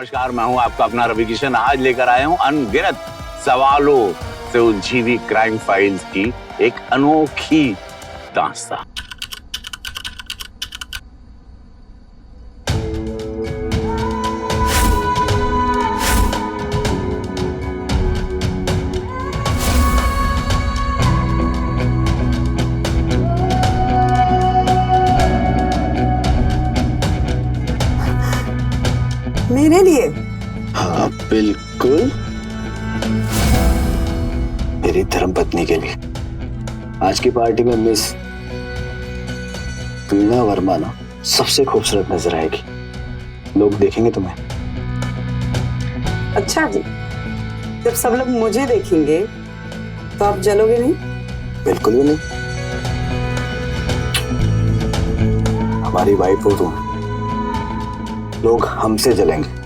नमस्कार, मैं हूं आपका अपना रवि किशन। आज लेकर आया हूं अनगिनत सवालों से उलझी हुई क्राइम फाइल्स की एक अनोखी दास्तां। मेरे लिए? हाँ बिल्कुल, मेरी धर्मपत्नी के लिए। आज की पार्टी में मिस वीणा वर्मा ना सबसे खूबसूरत नजर आएगी। लोग देखेंगे तुम्हें। अच्छा जी, जब सब लोग मुझे देखेंगे तो आप जलोगे नहीं? बिल्कुल भी नहीं। हमारी वाइफ हो तुम, लोग हमसे जलेंगे।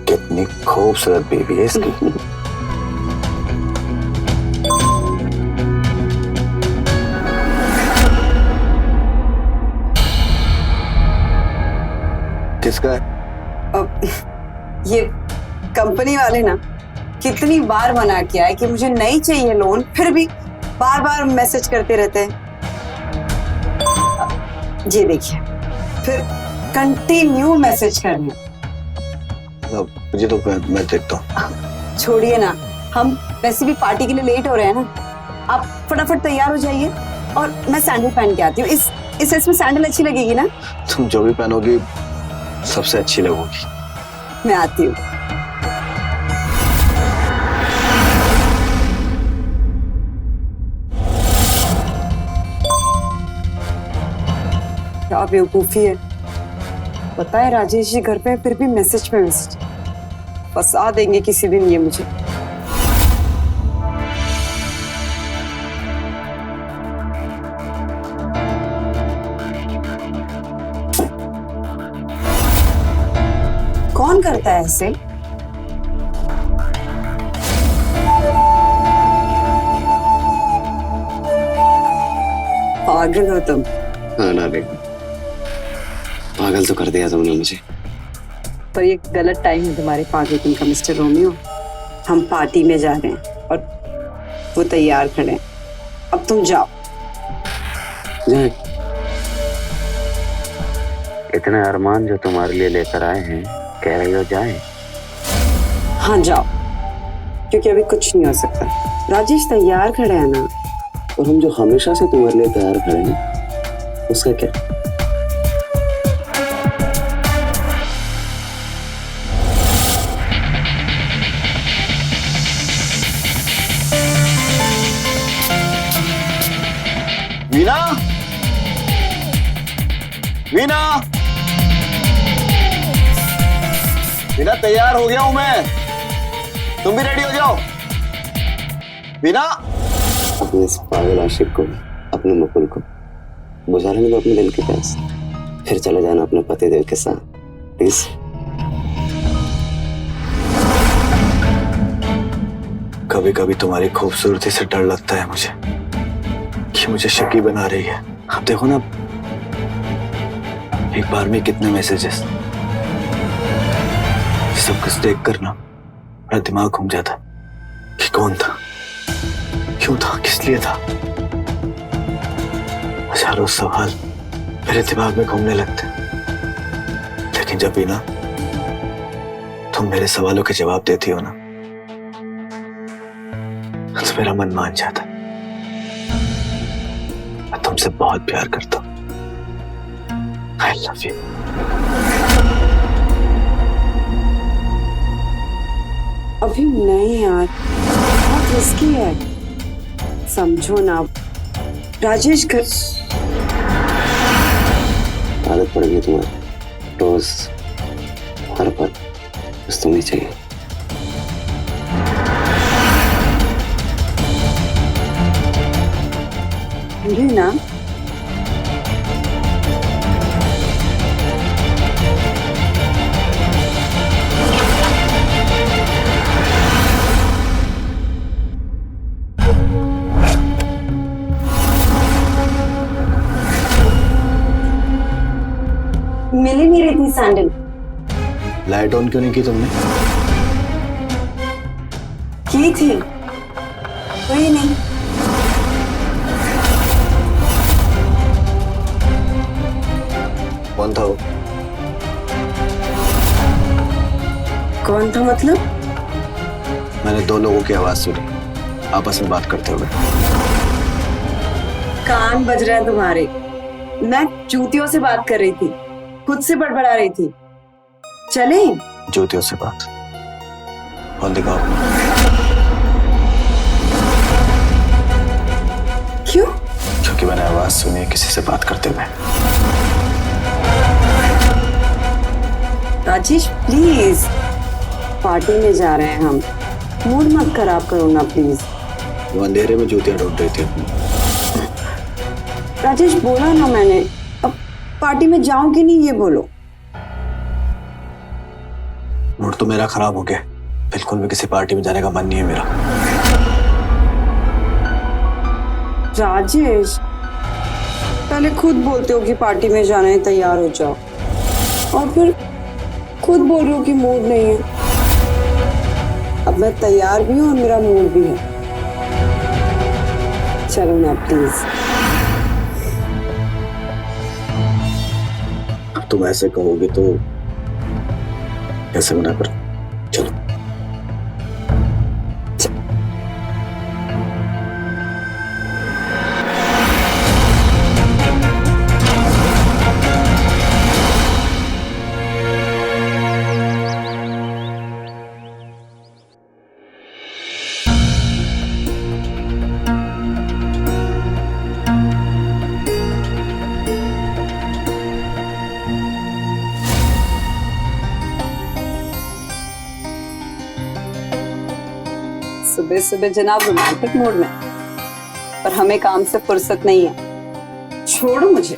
कितनी खूबसूरत बेबी है इसकी। किसका है? अब ये कंपनी वाले ना कितनी बार मना किया है कि मुझे नहीं चाहिए लोन, फिर भी बार बार मैसेज करते रहते हैं। ये देखिए, फिर कंटिन्यू मैसेज कर रहे हैं। मुझे तो मैं देखता हूँ। छोड़िए ना, हम वैसे भी पार्टी के लिए लेट हो रहे हैं ना। आप फटाफट तैयार हो जाइए और मैं सैंडल पहन के आती हूँ। इस ड्रेस में सैंडल अच्छी लगेगी ना? तुम जो भी पहनोगी सबसे अच्छी लगोगी। मैं आती हूँ। क्या बेवकूफी है, पता है राजेश जी घर पे है, फिर भी मैसेज पे मैसेज। फंसा देंगे किसी दिन ये मुझे। कौन करता है ऐसे? पागल हो तुम। हाँ डार्लिंग, पागल तो कर दिया तुमने मुझे। पर ये गलत टाइम है तुम्हारे पागलपन का मिस्टर रोमियो। हम पार्टी में जा रहे हैं और वो तैयार खड़े हैं। अब तुम जाओ। जाए। इतने अरमान जो तुम्हारे लिए लेकर आए हैं, कह रही हो जाए? हाँ जाओ, क्योंकि अभी कुछ नहीं हो सकता। राजेश तैयार खड़े हैं ना। और हम जो हमेशा से तुम्हारे लिए तैयार खड़े हैं, उसका क्या? वीणा, वीणा, वीणा तैयार हो गया हूं मैं, तुम भी रेडी हो जाओ। वीणा, अपने इस पागल आशिक को, अपने मुकुल को बुझा लेने दो अपने दिल की प्यास, फिर चले जाना अपने पति देव के साथ, प्लीज। कभी कभी तुम्हारी खूबसूरती से डर लगता है मुझे कि मुझे शकी बना रही है। आप देखो ना, एक बार में कितने मैसेजेस। सब कुछ देख कर ना मेरा दिमाग घूम जाता कि कौन था, क्यों था, किस लिए था। हजारों सवाल मेरे दिमाग में घूमने लगते, लेकिन जब भी ना तुम मेरे सवालों के जवाब देती हो ना, तो मेरा मन मान जाता। मैं तुमसे बहुत प्यार करता हूँ। I love you. अभी नहीं यार, बहुत रिस्की है। समझो ना, राजेश घर। आदत पड़ गई तुम्हारी, रोज हर पल बस तुम्हें चाहिए। ना मिल ही नहीं रही थी सैंडल, लाइट ऑन क्यों नहीं की तुमने? की थी, कोई नहीं। कौन था वो? कौन था मतलब? मैंने दो लोगों की आवाज सुनी आपस में बात करते हुए। कान बज रहा है तुम्हारे। मैं जूतियों से बात कर रही थी, खुद से बड़बड़ा रही थी। चले? जूतियों से बात? कौन दिखाओ? क्यों? क्योंकि मैंने आवाज सुनी है किसी से बात करते हुए। राजेश प्लीज, पार्टी में जा रहे हैं हम, मूड मत खराब करो ना प्लीज। वो अंधेरे में जूतियां ढूंढ रही थी अपनी। राजेश बोला ना मैंने, अब पार्टी में जाऊं कि नहीं ये बोलो। मूड तो मेरा खराब हो गया, बिल्कुल भी किसी पार्टी में जाने का मन नहीं है मेरा। राजेश, पहले खुद बोलते हो कि पार्टी में जाना है, तैयार हो जाओ, और फिर खुद बोल रहे हो कि मूड नहीं है। अब मैं तैयार भी हूं और मेरा मूड भी है। चलो ना प्लीज। अब तुम ऐसे कहोगे तो कैसे मना कर? चलो। सुबह सुबह जनाब रोमांटिक मूड में, पर हमें काम से फुर्सत नहीं है। छोड़ो मुझे।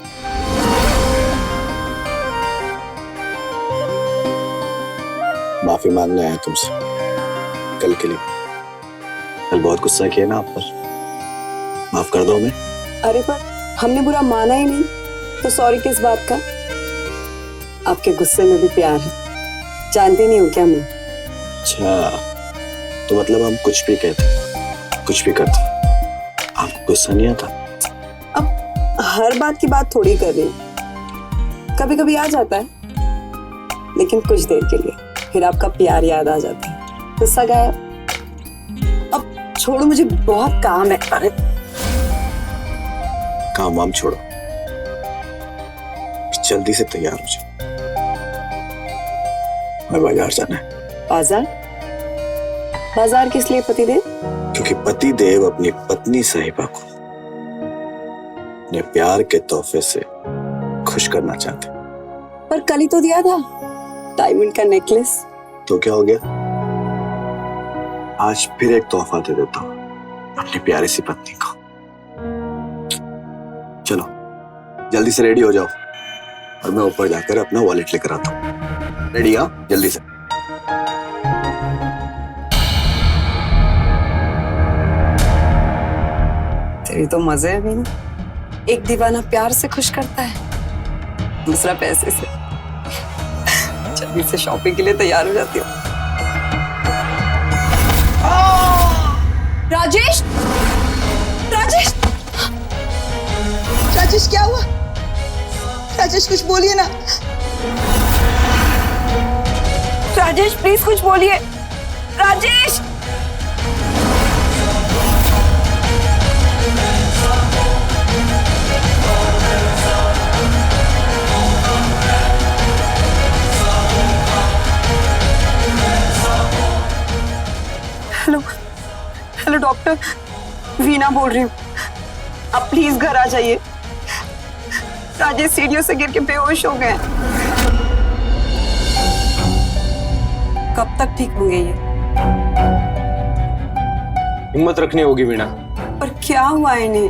माफी मांगने आया तुमसे कल के लिए। कल बहुत गुस्सा किया ना आप पर, माफ कर दो हमें। अरे पर हमने बुरा माना ही नहीं, तो सॉरी किस बात का? आपके गुस्से में भी प्यार है, जानती नहीं हो क्या मैं? अच्छा, तो मतलब हम कुछ भी कहते, कुछ भी करते, आपको गुस्सा नहीं आता? अब हर बात की बात थोड़ी कर रही हूँ, कभी कभी आ जाता है, लेकिन कुछ देर के लिए, फिर आपका प्यार याद आ जाता है, गुस्सा गायब। अब छोड़ो, मुझे बहुत काम है। अरे काम वाम छोड़ो, जल्दी से तैयार हो जाओ, मैं बाजार जाना है। बाजार? बाजार किस लिए पतिदेव? क्योंकि पतिदेव अपनी पत्नी साहिबा को अपने प्यार के तोहफे से खुश करना चाहते। पर कल ही तो दिया था डायमंड का नेकलेस। तो क्या हो गया? आज फिर एक तोहफा दे देता हूं अपनी प्यारी सी पत्नी को। चलो जल्दी से रेडी हो जाओ, और मैं ऊपर जाकर अपना वॉलेट लेकर आता हूँ। रेडी? हाँ, जल्दी से। तेरी तो मजे है भी नहीं। एक दीवाना प्यार से खुश करता है, दूसरा पैसे से। जल्दी से शॉपिंग के लिए तैयार हो जाती हूँ। राजेश! राजेश! राजेश क्या हुआ? राजेश कुछ बोलिए ना। राजेश प्लीज कुछ बोलिए। Rajesh! Hello hello doctor, Veena बोल रही हूँ। आप प्लीज घर आ जाइए। राजेश सीढ़ियों से गिर के बेहोश हो गए। कब तक ठीक होंगे ये? हिम्मत रखनी होगी वीणा। पर क्या हुआ इन्हें?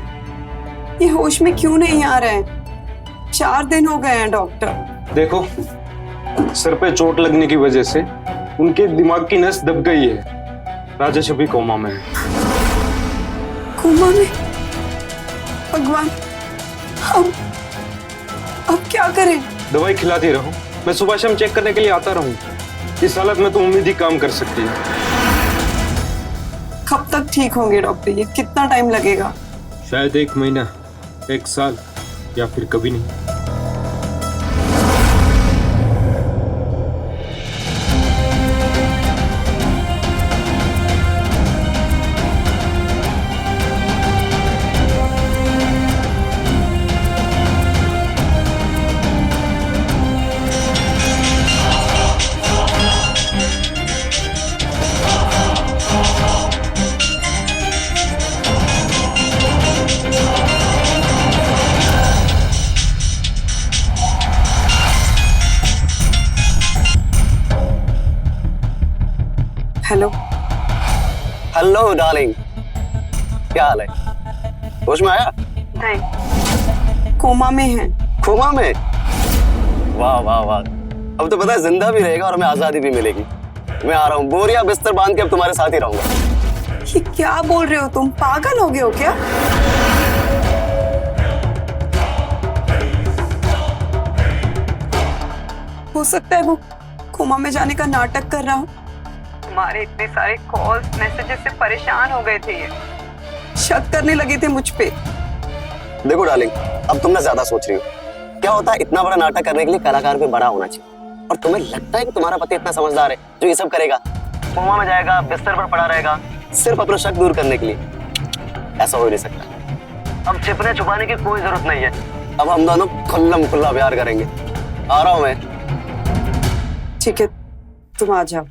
ये होश में क्यों नहीं आ रहे हैं? 4 दिन हो गए हैं डॉक्टर। देखो, सर पे चोट लगने की वजह से उनके दिमाग की नस दब गई है। राजेश अभी कोमा में है। कोमा में? भगवान, अब क्या करें? दवाई खिलाती रहो, मैं सुबह शाम चेक करने के लिए आता रहूं। इस हालत में तो उम्मीद ही काम कर सकती है। कब तक ठीक होंगे डॉक्टर? ये कितना टाइम लगेगा? शायद 1 महीना, 1 साल, या फिर कभी नहीं। हेलो। हेलो डार्लिंग, क्या हाल है? होश में आया? नहीं, कोमा में है। कोमा में? वाह वाह वाह, अब तो पता है जिंदा भी रहेगा और हमें आजादी भी मिलेगी। मैं आ रहा हूँ, बोरिया बिस्तर बांध के अब तुम्हारे साथ ही रहूंगा। ये क्या बोल रहे हो तुम? पागल हो गए हो क्या? हो सकता है वो कोमा में जाने का नाटक कर रहा हूँ। हमारे इतने सारे कॉल्स मैसेजेस से परेशान हो गए थे ये, शक करने लगे थे मुझ पे। देखो डार्लिंग, अब तुम ना ज्यादा सोच रही हो। क्या होता है, इतना बड़ा नाटक करने के लिए कलाकार भी बड़ा होना चाहिए। और तुम्हें लगता है कि तुम्हारा पति इतना समझदार है जो ये सब करेगा? कोमा में जाएगा, बिस्तर पर पड़ा रहेगा सिर्फ अपना शक दूर करने के लिए? ऐसा हो ही नहीं सकता। अब छिपने छुपाने की कोई जरूरत नहीं है। अब हम दोनों खुल्लम खुल्ला प्यार करेंगे। आ रहा हूं मैं। ठीक है, तुम आ जाओ।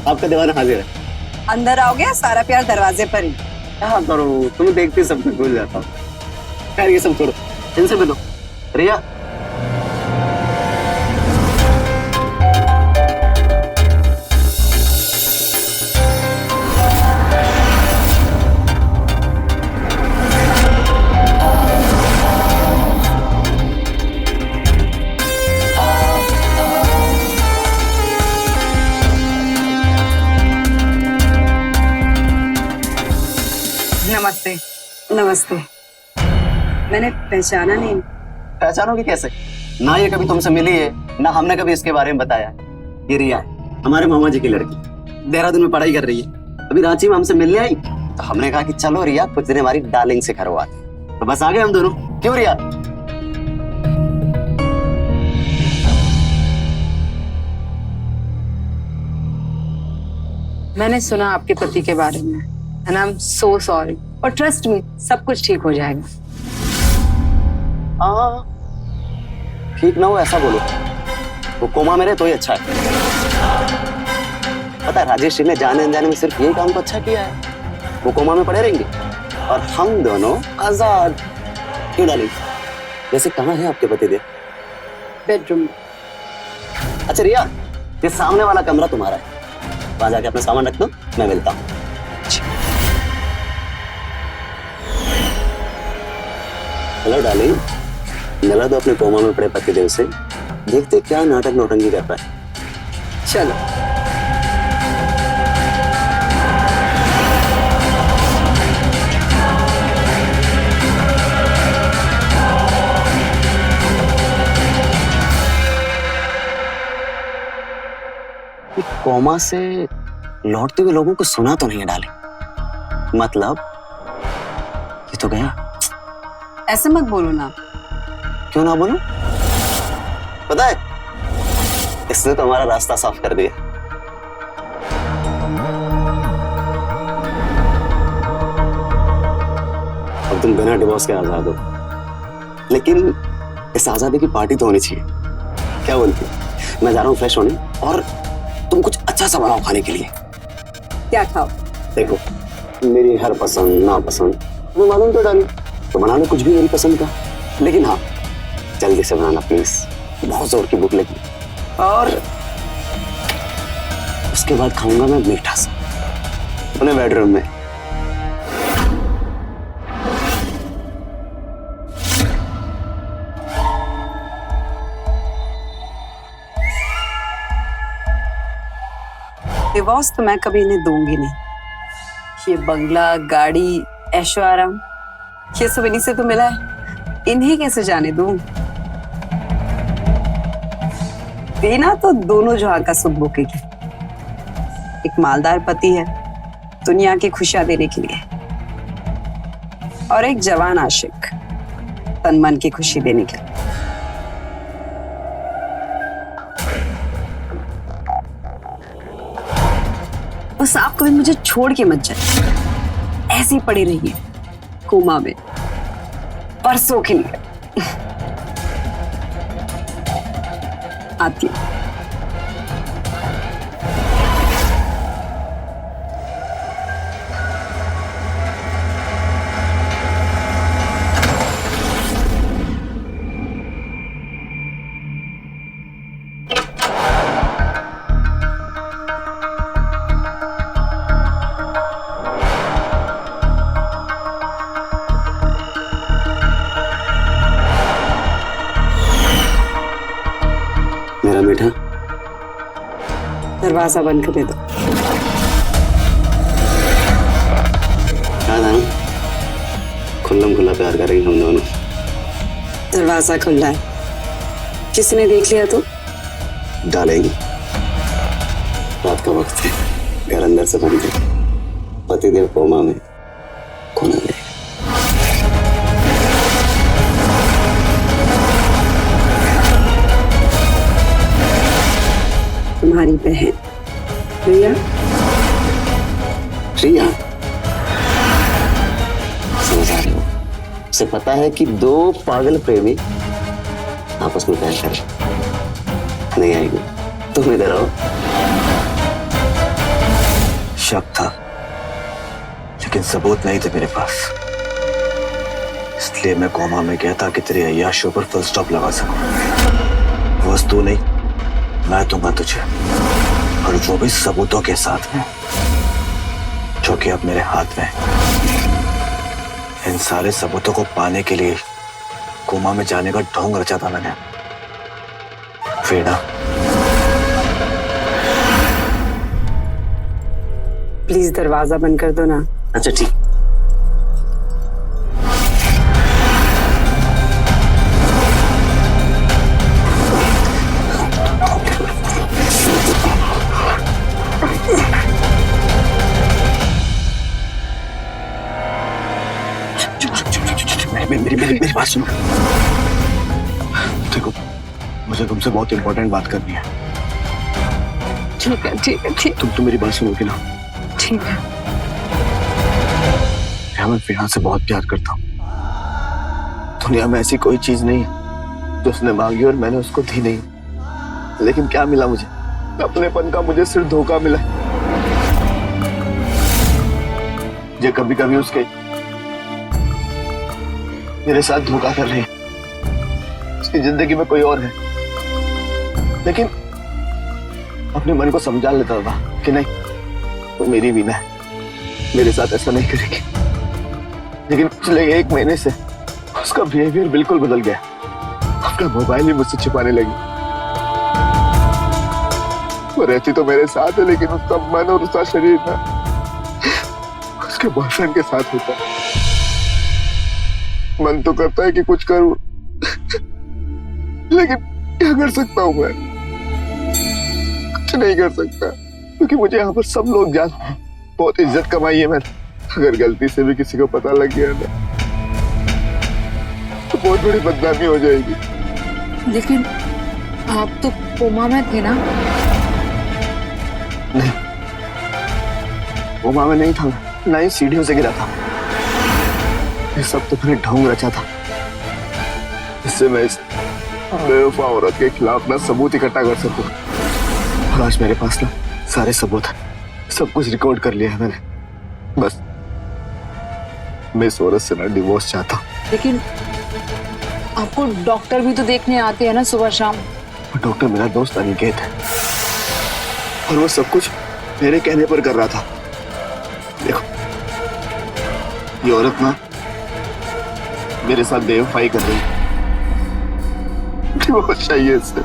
आपका दीवाना हाजिर है। अंदर आओगे? सारा प्यार दरवाजे पर ही। क्या करो, तुम्हें देखते सब कुछ भूल जाता हूँ। खैर ये सब छोड़ो, इनसे मिलो। रिया, नमस्ते। नमस्ते। मैंने पहचाना नहीं। पहचानोगे कैसे? ना ये कभी तुमसे मिली है, ना हमने कभी इसके बारे में बताया। ये रिया है, हमारे मामा जी की लड़की, देहरादून में पढ़ाई कर रही है। अभी रांची में हमसे मिलने आई तो हमने कहा कि चलो रिया कुछ दिन हमारी डार्लिंग से घर आते। तो बस आ गए हम दोनों। क्यों रिया? मैंने सुना आपके पति के बारे में, and I am so sorry. और ट्रस्ट मी, सब कुछ ठीक हो जाएगा। हाँ, ठीक ना हो ऐसा बोलो। वो कोमा में रहे तो ही अच्छा है। पता है राजेश जी ने जाने अनजाने में सिर्फ यही काम को अच्छा किया है। वो कोमा में पड़े रहेंगे और हम दोनों आजाद। क्यों डाली? वैसे कहाँ है आपके पति देव? बेडरूम। अच्छा रिया, ये सामने वाला कमरा तुम्हारा है, वहां जाके अपना सामान रख दो, मैं मिलता हूँ। हेलो डार्लिंग, मिला दो अपने कोमा में पड़े पति देव से, देखते क्या नाटक नौटंकी करता है। चलो। कोमा से लौटते हुए लोगों को सुना तो नहीं है डाले? मतलब ये तो गया। ऐसे मत बोलो ना। क्यों ना बोलूं? पता है इसने तो हमारा रास्ता साफ कर दिया। अब तुम बिना डिवोर्स के आजाद हो, लेकिन इस आजादी की पार्टी तो होनी चाहिए। क्या बोलती? मैं जा रहा हूँ फ्रेश होने, और तुम कुछ अच्छा सा बनाओ खाने के लिए। क्या खाओ? देखो मेरी हर पसंद ना पसंद वो मालूम तो डाली, तो बना लो कुछ भी मेरी पसंद का, लेकिन हाँ जल्दी से बनाना प्लीज, बहुत जोर की भूख लगी। और उसके बाद खाऊंगा मैं मीठा सा अपने बेडरूम में। डिवोर्स तो मैं कभी इन्हें दूंगी नहीं। ये बंगला, गाड़ी, ऐशो आराम, ये सब इन्हीं से तो मिला है, इन्हें कैसे जाने दूं? देना तो दोनों जहां का सुख भोगेगी। एक मालदार पति है दुनिया की खुशियां देने के लिए, और एक जवान आशिक तन मन की खुशी देने के लिए। बस आप कभी मुझे छोड़ के मत जाइए, ऐसी पड़ी रहिए कोमा में परसों के लिए। आती हूँ। मेरा मीठा, दरवाजा बंद कर दे दो। क्या था ना, खुल्लम खुल्ला प्यार करेंगे हम दोनों। दरवाजा खुला है, किसी ने देख लिया तो डालेगी। रात का वक्त है, घर अंदर से बंद है, पतिदेव कोमा में, कौन है? तुम्हारी बहन रिया। रिया, समझ आ रही हो? उसे पता है कि दो पागल प्रेमी आपस में प्यार करें। नहीं आएगी, तुम इधर आओ। शक था, लेकिन सबूत नहीं थे मेरे पास, इसलिए मैं कोमा में गया था कि तेरी अय्याशियों पर फुल स्टॉप लगा सकूं। वस्तु नहीं, मैं दूंगा तुझे, और वो भी सबूतों के साथ में, जो कि अब मेरे हाथ में है। इन सारे सबूतों को पाने के लिए कोमा में जाने का ढोंग रचा था मैंने। वीणा, प्लीज दरवाजा बंद कर दो ना। अच्छा ठीक। मेरी बात सुनो। देखो, मुझे तुमसे बहुत इंपॉर्टेंट बात करनी है। ठीक है ठीक है ठीक तुम मेरी बात सुनोगे ना? ठीक है। मैं वीणा से बहुत प्यार करता हूँ। दुनिया में ऐसी कोई चीज नहीं है जो उसने मांगी और मैंने उसको दी नहीं। लेकिन क्या मिला मुझे? अपनेपन का मुझे सिर्फ धोखा मिला। जो कभी कभी उसके मेरे साथ धोखा कर रही है, उसकी जिंदगी में कोई और है। लेकिन अपने मन को समझा लेता था कि नहीं, वो मेरी वीणा है, मेरे साथ ऐसा नहीं करेगी। लेकिन पिछले 1 महीने से उसका बिहेवियर बिल्कुल बदल गया। अपना मोबाइल ही मुझसे छिपाने लगी। वो रहती तो मेरे साथ है, लेकिन उसका मन और उसका शरीर ना उसके बॉयफ्रेंड के साथ होता है। मन तो करता है कि कुछ करूं, लेकिन क्या कर सकता हूं मैं? कुछ नहीं कर सकता, क्योंकि मुझे यहाँ पर सब लोग जानते हैं। बहुत इज्जत कमाई है मैंने। अगर गलती से भी किसी को पता लग गया ना, तो बहुत बड़ी बदनामी हो जाएगी। लेकिन आप तो कोमा में थे ना? नहीं, कोमा में नहीं था, ना ही सीढ़ियों से गिरा था। ये सब तो मैंने ढोंग रचा था, इससे मैं इस बेवफा औरत के खिलाफ ना सबूत इकट्ठा कर सकूं। और आज मेरे पास ना सारे सबूत हैं, सब कुछ रिकॉर्ड कर लिया है मैंने। बस मैं इस औरत से ना डिवोर्स चाहता हूं। लेकिन आपको डॉक्टर भी तो देखने आते हैं ना सुबह शाम। डॉक्टर मेरा दोस्त अनिकेत है, और वो सब कुछ मेरे कहने पर कर रहा था। देखो, ये औरत ना मेरे साथ बेवफाई कर रही है। डिवोर्स चाहिए इससे।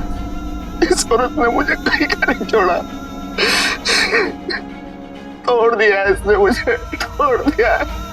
इस औरत ने मुझे कहीं का नहीं छोड़ा। तोड़ दिया है इसने मुझे, तोड़ दिया है।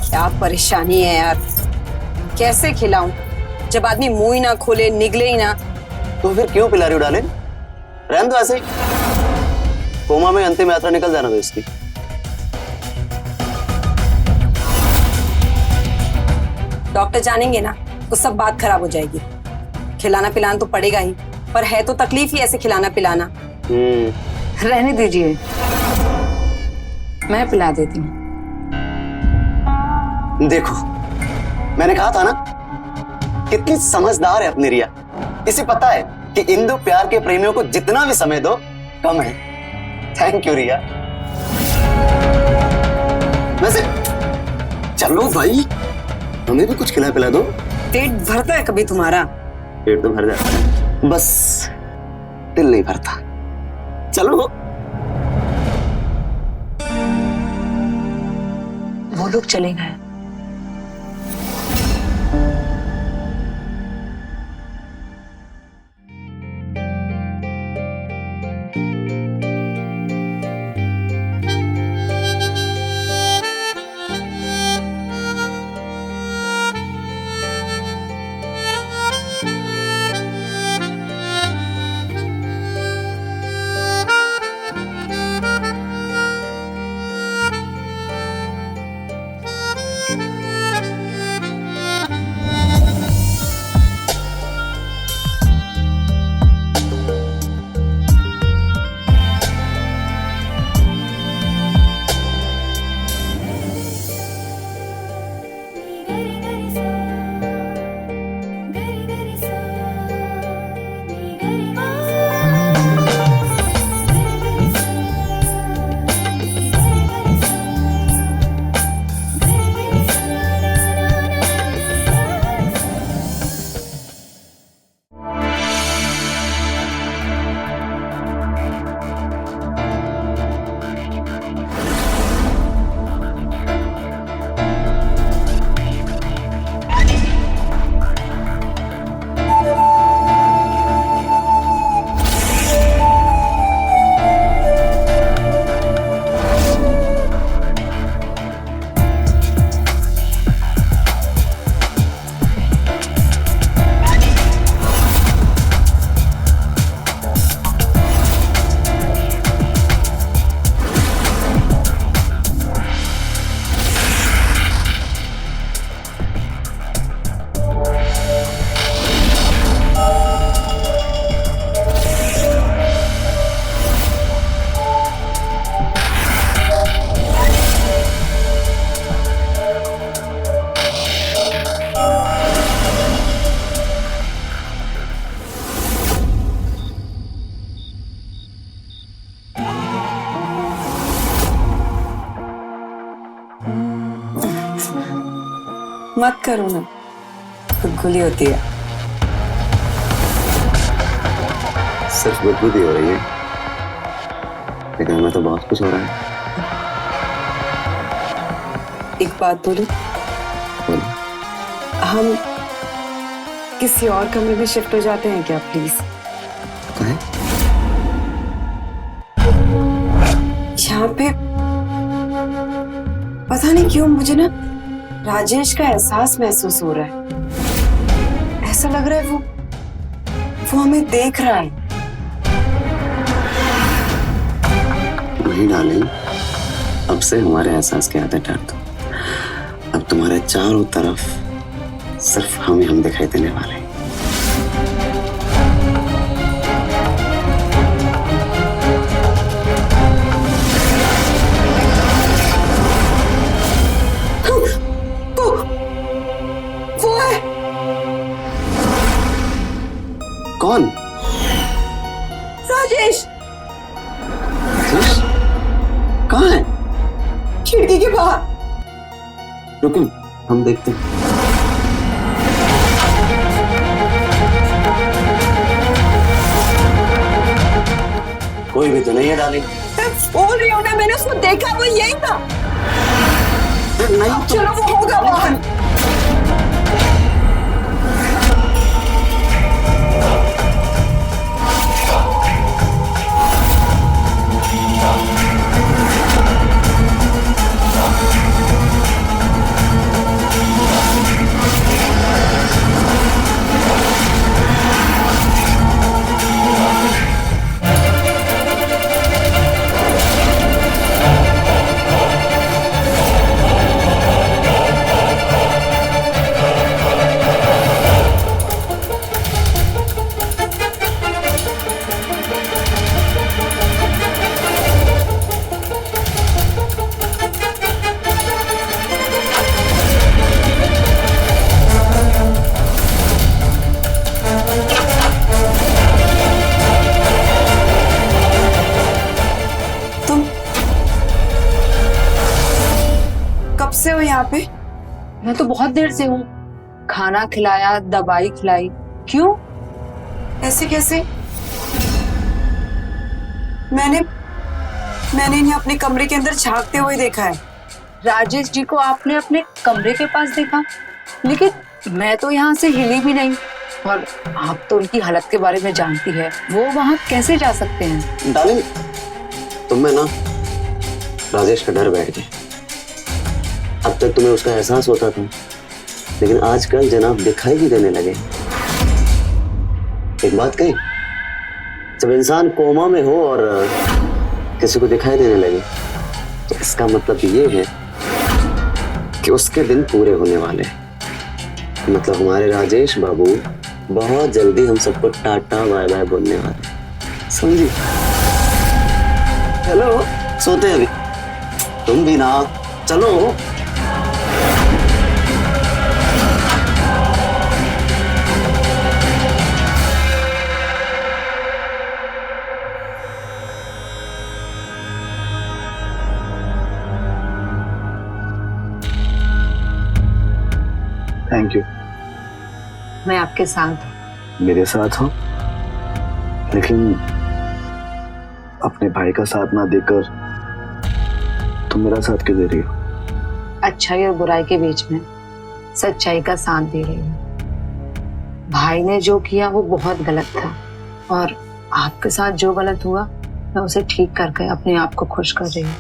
क्या परेशानी है यार, कैसे खिलाऊं जब आदमी मुंह ही ना खोले, निगले ही ना। तो फिर क्यों पिला रही हो डार्लिंग? रहने दो ऐसे ही, कोमा में अंतिम यात्रा निकल जाना दो इसकी। डॉक्टर जानेंगे ना तो सब बात खराब हो जाएगी। खिलाना पिलाना तो पड़ेगा ही, पर है तो तकलीफ ही ऐसे खिलाना पिलाना। रहने दीजिए, मैं पिला देती हूँ। देखो, मैंने कहा था ना, कितनी समझदार है अपनी रिया। इसे पता है कि इंदु प्यार के प्रेमियों को जितना भी समय दो कम है। थैंक यू रिया। वैसे चलो भाई, हमें भी कुछ खिला पिला दो। पेट भरता है कभी तुम्हारा? पेट तो भर जाता है, बस दिल नहीं भरता। चलो। वो लोग चले गए। मत करो ना, गुदगुली होती है। सिर्फ गुदगुदी हो रही है, लेकिन हमें तो बहुत कुछ हो रहा है। एक बात बोलूं? हम किसी और कमरे में शिफ्ट हो जाते हैं क्या प्लीज? यहाँ पे पता नहीं क्यों मुझे ना राजेश का एहसास महसूस हो रहा है। ऐसा लग रहा है वो हमें देख रहा है। नहीं डार्लिंग, अब से हमारे एहसास की आदत डाल दो। अब तुम्हारे चारों तरफ सिर्फ हम दिखाई देने वाले हैं। राजेश कहाँ है? खिड़की के बाहर। रुको, हम देखते हैं। कोई भी तो नहीं है डार्लिंग। मैं बोल रही हूँ ना, मैंने उसको देखा, वो यही था। नहीं तो चलो वो होगा बाहर। कब से हो यहाँ पे? मैं तो बहुत देर से हूँ। खाना खिलाया, दवाई खिलाई। क्यों? ऐसे कैसे? मैंने इन्हें अपने कमरे के अंदर झांकते हुए देखा है। राजेश जी को आपने अपने कमरे के पास देखा, लेकिन मैं तो यहाँ से हिली भी नहीं। और आप तो उनकी हालत के बारे में जानती है, वो वहाँ कैसे जा सकते हैं? डार्लिंग, तुम में ना राजेश का डर बैठ गया। अब तक तुम्हें उसका एहसास होता था, लेकिन आजकल जनाब दिखाई भी देने लगे। एक बात कही, जब इंसान कोमा में हो और किसी को दिखाई देने लगे, तो इसका मतलब ये है कि उसके दिन पूरे होने वाले हैं। मतलब हमारे राजेश बाबू बहुत जल्दी हम सबको टाटा बाय बाय बोलने वाले, समझी? हेलो, सोते हैं अभी? तुम भी ना, चलो। Thank you. मैं आपके साथ हूँ। मेरे साथ हो, लेकिन अपने भाई का साथ ना देकर तुम मेरा साथ क्यों दे रही हो? अच्छाई और बुराई के बीच में सच्चाई का साथ दे रही हूँ। भाई ने जो किया वो बहुत गलत था, और आपके साथ जो गलत हुआ मैं उसे ठीक करके अपने आप को खुश कर रही हूँ।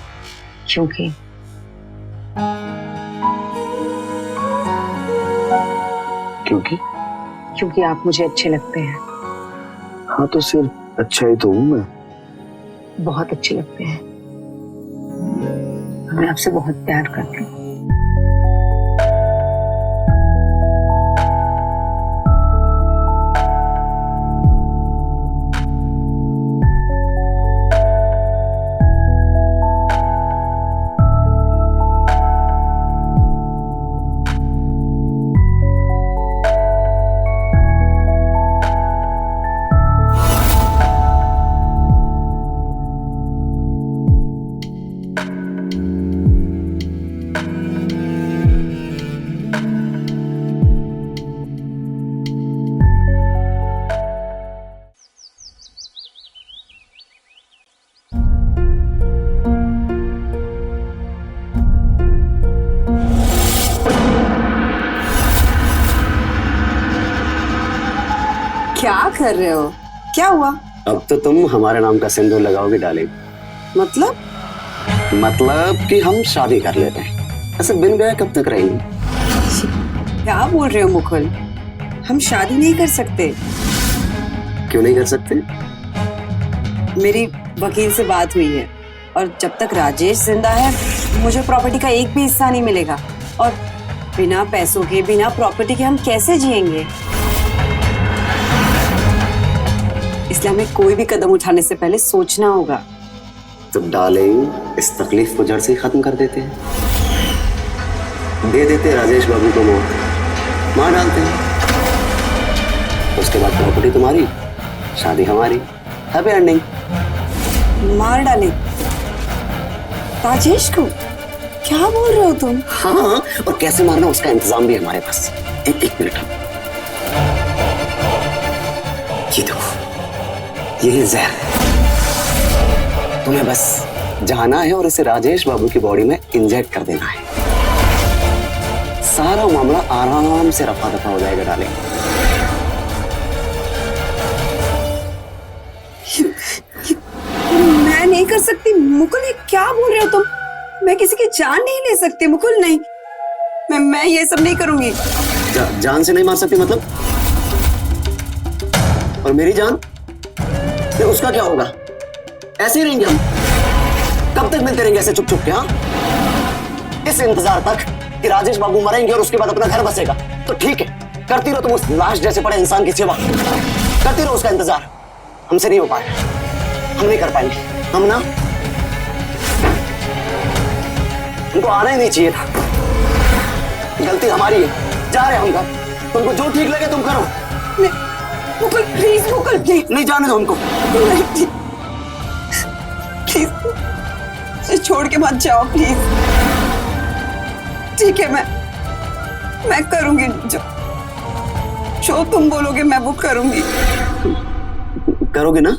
क्योंकि आप मुझे अच्छे लगते हैं। हाँ, तो सिर्फ अच्छा ही तो हूँ मैं। बहुत अच्छे लगते हैं। मैं आपसे बहुत प्यार करती हूँ। क्या कर रहे हो? क्या हुआ? अब तो तुम हमारे नाम का सिंदूर लगाओगे डार्लिंग। मतलब कि हम शादी कर लेते हैं। ऐसे बिन गए कब तक रहेंगे? क्या बोल रहे हो मुकुल? हम शादी नहीं कर सकते। क्यों नहीं कर सकते? मेरी वकील से बात हुई है, और जब तक राजेश जिंदा है मुझे प्रॉपर्टी का एक भी हिस्सा नहीं मिलेगा। और बिना पैसों के, बिना प्रॉपर्टी के हम कैसे जिएंगे? इसलिए हमें कोई भी कदम उठाने से पहले सोचना होगा। तो डार्लिंग, इस तकलीफ को जड़ से ही खत्म कर देते हैं। दे देते राजेश बाबू को मौत, मार डालते हैं। उसके बाद प्रॉपर्टी तुम्हारी, शादी हमारी। Happy ending. मार डाले राजेश को? क्या बोल रहे हो तुम? हाँ, और कैसे मारना उसका इंतजाम भी है हमारे पास। एक मिनट, ये देखो, ये जहर है। तुम्हें बस जाना है और इसे राजेश बाबू की बॉडी में इंजेक्ट कर देना है। सारा मामला आराम से रफा दफा हो जाएगा डालेंगे। मैं नहीं कर सकती मुकुल, ये क्या बोल रहे हो तुम? मैं किसी की जान नहीं ले सकती मुकुल, नहीं। मैं ये सब नहीं करूंगी। जान से नहीं मार सकती मतलब? और मेरी जान, तो उसका क्या होगा? ऐसे ही रहेंगे हम? कब तक मिलते रहेंगे ऐसे चुप चुप के? हाँ, इस इंतजार तक कि राजेश बाबू मरेंगे और उसके बाद अपना घर बसेगा तो ठीक है, करती रहो तुम उस लाश जैसे पड़े इंसान की सेवा, करती रहो उसका इंतजार। हमसे नहीं हो पाएगा, हम नहीं कर पाएंगे। हम ना, हमको आना ही नहीं चाहिए था, गलती हमारी है। जा रहे हम घर, तुमको जो ठीक लगे तुम करो। Mukul please, Mukul please. नहीं जाने दो हमको। प्लीज छोड़ के मत जाओ प्लीज। ठीक है, मैं करूंगी जो तुम बोलोगे मैं वो करूंगी। करोगे ना?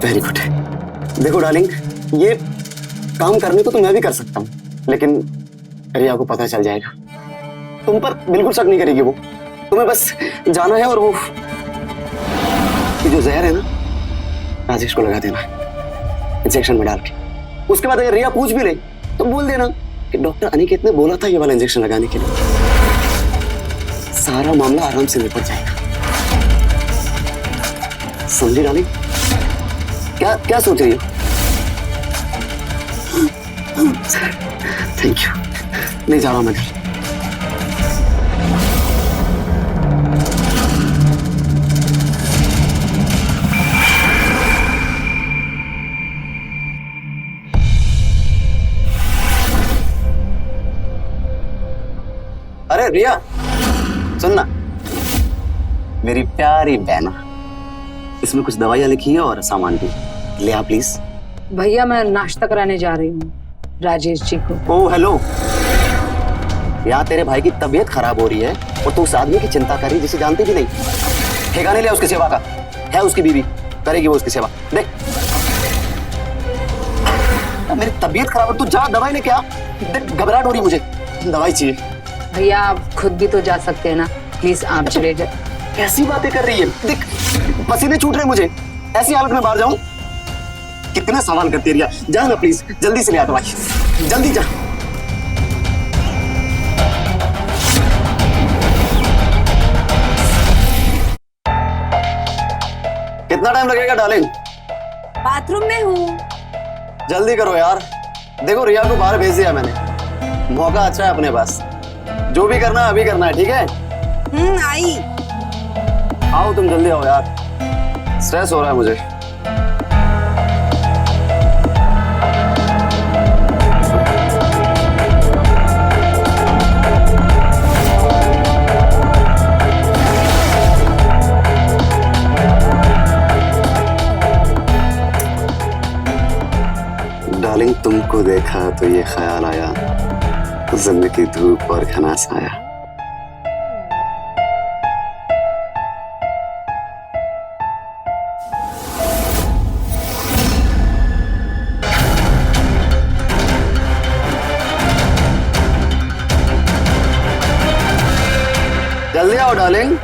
Very good. देखो डार्लिंग, ये काम करने को तो मैं भी कर सकता हूँ, लेकिन रिया को पता चल जाएगा। तुम पर बिल्कुल शक नहीं करेगी वो। तुम्हें बस जाना है और वो ये जो जहर है ना, राजेश को लगा देना इंजेक्शन में डाल के। उसके बाद अगर रिया पूछ भी ले तो बोल देना कि डॉक्टर अनिकेत ने बोला था ये वाला इंजेक्शन लगाने के लिए। सारा मामला आराम से निपट जाएगा। समझी डार्लिंग? क्या सोच रही हो? Thank you. नहीं जा रहा मैं घर। अरे रिया, सुनना, मेरी प्यारी बहना, इसमें कुछ दवाइयां लिखी है और सामान भी ले आ प्लीज। भैया मैं नाश्ता कराने जा रही हूँ राजेश जी को। ओह हेलो, यहाँ तेरे भाई की तबीयत खराब हो रही है और तू उस आदमी की चिंता कर रही जिसे जानती भी नहीं। ठेका नहीं लिया उसकी सेवा का, है उसकी बीवी, करेगी वो उसकी सेवा। देख मेरी तबीयत खराब है, तू जा दवाई लेके आ। देख घबराहट हो रही मुझे, दवाई चाहिए। भैया आप खुद भी तो जा सकते हैं ना, प्लीज आप चले जाए। कैसी बातें कर रही है? देख पसीने छूट रहे मुझे, ऐसी हालत में बाहर जाऊं? कितने सवाल करती है रिया। जा ना प्लीज, जल्दी से ले आ दवाई, जल्दी जा। कितना टाइम लगेगा डार्लिंग? बाथरूम में हूँ। जल्दी करो यार। देखो रिया को बाहर भेज दिया मैंने, मौका अच्छा है अपने पास। जो भी करना है अभी करना है, ठीक है? आई। आओ तुम जल्दी आओ यार, स्ट्रेस हो रहा है मुझे। डार्लिंग तुमको देखा तो ये ख्याल आया, जिंदगी धूप और घना साया। जल्दी आओ डार्लिंग।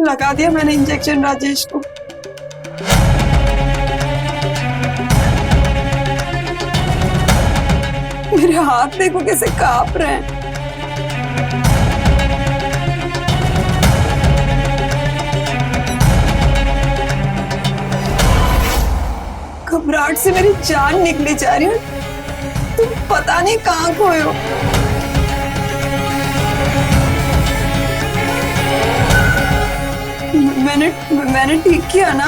लगा दिया मैंने इंजेक्शन राजेश को। मेरे हाथ देखो कैसे कांप रहे हैं। घबराहट से मेरी जान निकली जा रही है। तुम पता नहीं कहाँ खोए हो। मैंने ठीक किया ना?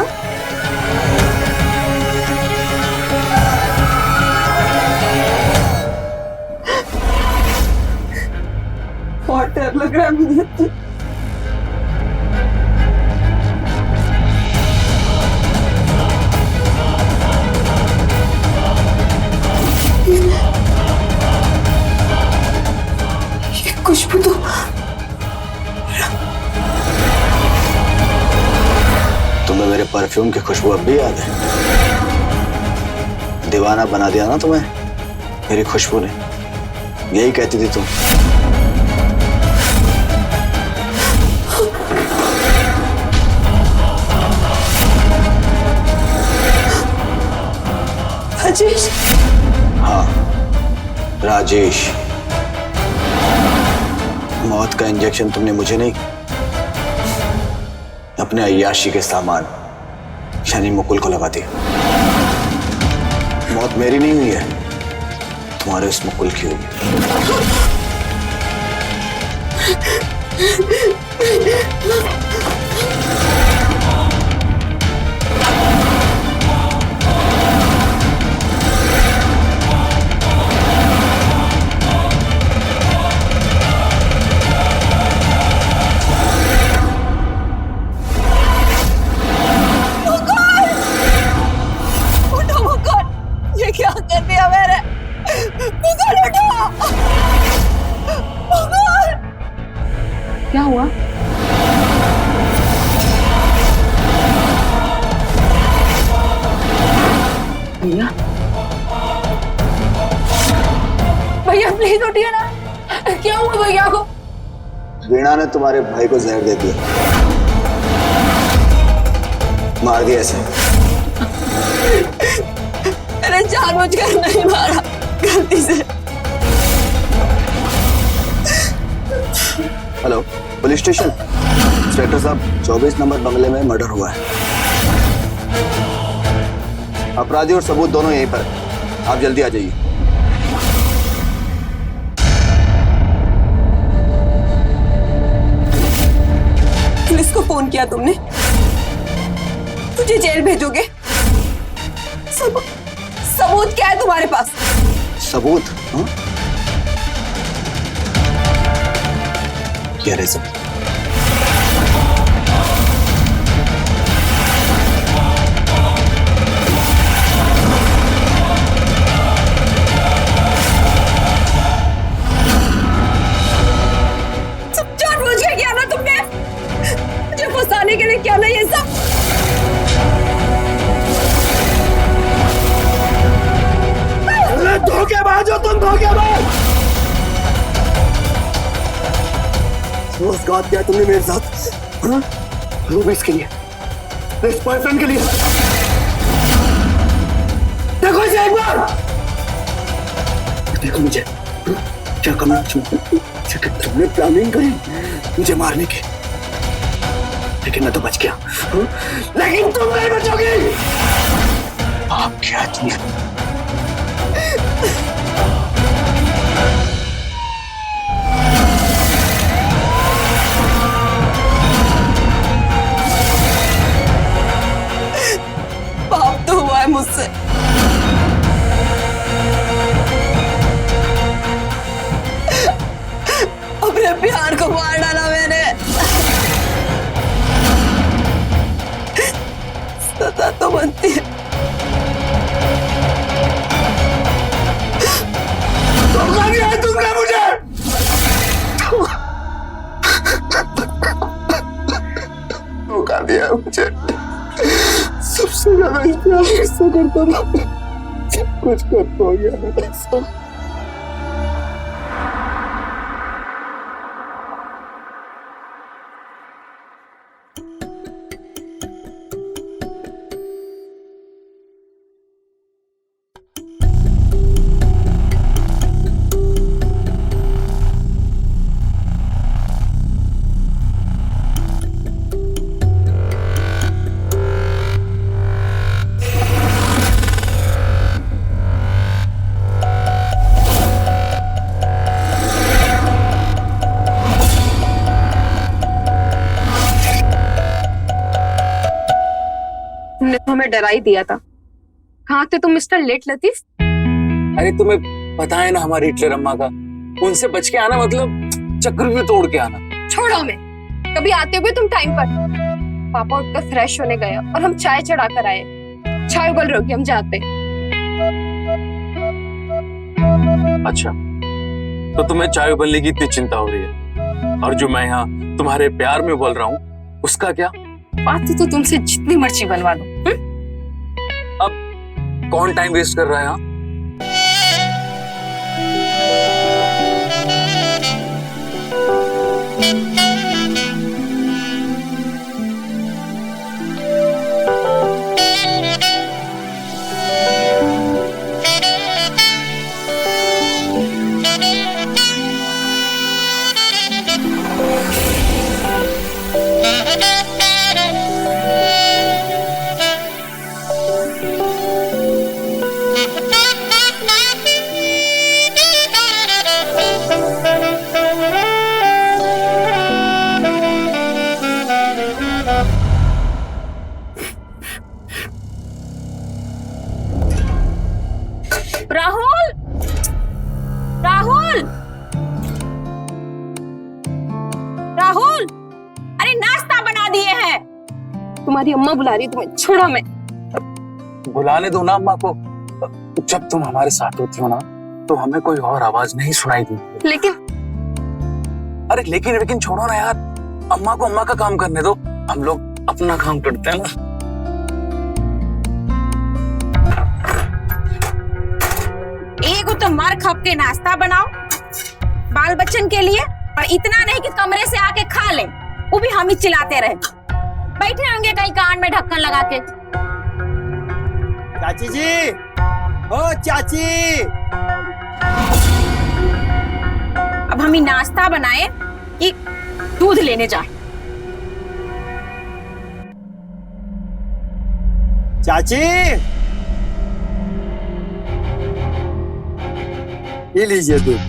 बहुत डर लग रहा है मुझे। ये खुशबू तो तुम्हें मेरे परफ्यूम की खुशबू अब भी याद है? दीवाना बना दिया ना तुम्हें मेरी खुशबू ने। यही कहती थी तुम। राजेश। हाँ राजेश। मौत का इंजेक्शन तुमने मुझे नहीं, अपने अय्याशी के सामान यानी मुकुल को लगा दिया। मौत मेरी नहीं हुई है, तुम्हारे उस मुकुल की हुई। क्या कर दिया मैंने? मुकुल उठो! मुकुल! क्या हुआ? भैया भैया प्लीज उठिए ना। क्या हुआ भैया को? वीणा ने तुम्हारे भाई को जहर दे दिया, मार दिया ऐसे। मैंने जानबूझकर नहीं मारा, गलती से। Hello police station. इंस्पेक्टर साहब 24 नंबर बंगले में मर्डर हुआ है। अपराधी और सबूत दोनों यहीं पर है। आप जल्दी आ जाइए। पुलिस को फोन किया तुमने? तुझे जेल भेजोगे? सबूत क्या है तुम्हारे पास? सबूत? हाँ? क्या रहे सबूत? सब जानबूझ के किया ना तुमने? मुझे फंसाने के लिए किया ना ये सब? धोखेबाज हो तुम, धोखेबाज! रोजगार किया तुमने मेरे साथ, हाँ? वो इसके लिए, इस बॉयफ्रेंड के लिए। देखो इसे एक बार, देखो मुझे, क्या करना तुमने प्लानिंग करी मुझे मारने की, लेकिन मैं तो बच गया, हाँ? लेकिन तुम नहीं बचोगी। आप क्या तुम? पाप तो हुआ है मुझसे। अपने प्यार को मार डाला मैंने। सजा तो बनती है। धोखा दिया है तुमने मुझे। धोखा दिया है मुझे। सबसे ज्यादा इस प्यार से करता था, सब कुछ करता हो गया मेरा सब। तुमने तो हमें डरा ही दिया था। कहाँ थे तुम मिस्टर लेट लतीफ? अरे तुम्हें पता है ना हमारी हिटलर अम्मा का, उनसे बच के आना मतलब चक्रव्यूह तोड़ के आना। छोड़ो हमें, कभी आते हुए तुम टाइम पर। पापा उठकर फ्रेश होने गए और हम चाय चढ़ा कर आए। चाय उबल रही, हम जाते। अच्छा, तो तुम्हें चाय उबलने की इतनी चिंता हो रही है, और जो मैं यहाँ तुम्हारे प्यार में बोल रहा हूँ उसका क्या? बात तो तुमसे जितनी मर्जी बनवा लो। अब कौन टाइम वेस्ट कर रहा है यहाँ? राहुल, राहुल, राहुल, अरे नाश्ता बना दिए हैं। तुम्हारी अम्मा बुला रही है तुम्हें, छोड़ो मैं। बुलाने दो ना अम्मा को। जब तुम हमारे साथ होती हो ना तो हमें कोई और आवाज नहीं सुनाई देती। अरे लेकिन छोड़ो ना यार, अम्मा को अम्मा का काम करने दो, हम लोग अपना काम करते हैं ना। एक तो मार खप के नाश्ता बनाओ बाल बच्चन के लिए, और इतना नहीं कि कमरे से आके खा ले, वो भी हम ही चिल्लाते रहे। बैठे होंगे कहीं कान में ढक्कन लगा के। चाची जी, ओ चाची, अब हम ही नाश्ता बनाए कि दूध लेने जाए? चाची, ये लीजिए दूध।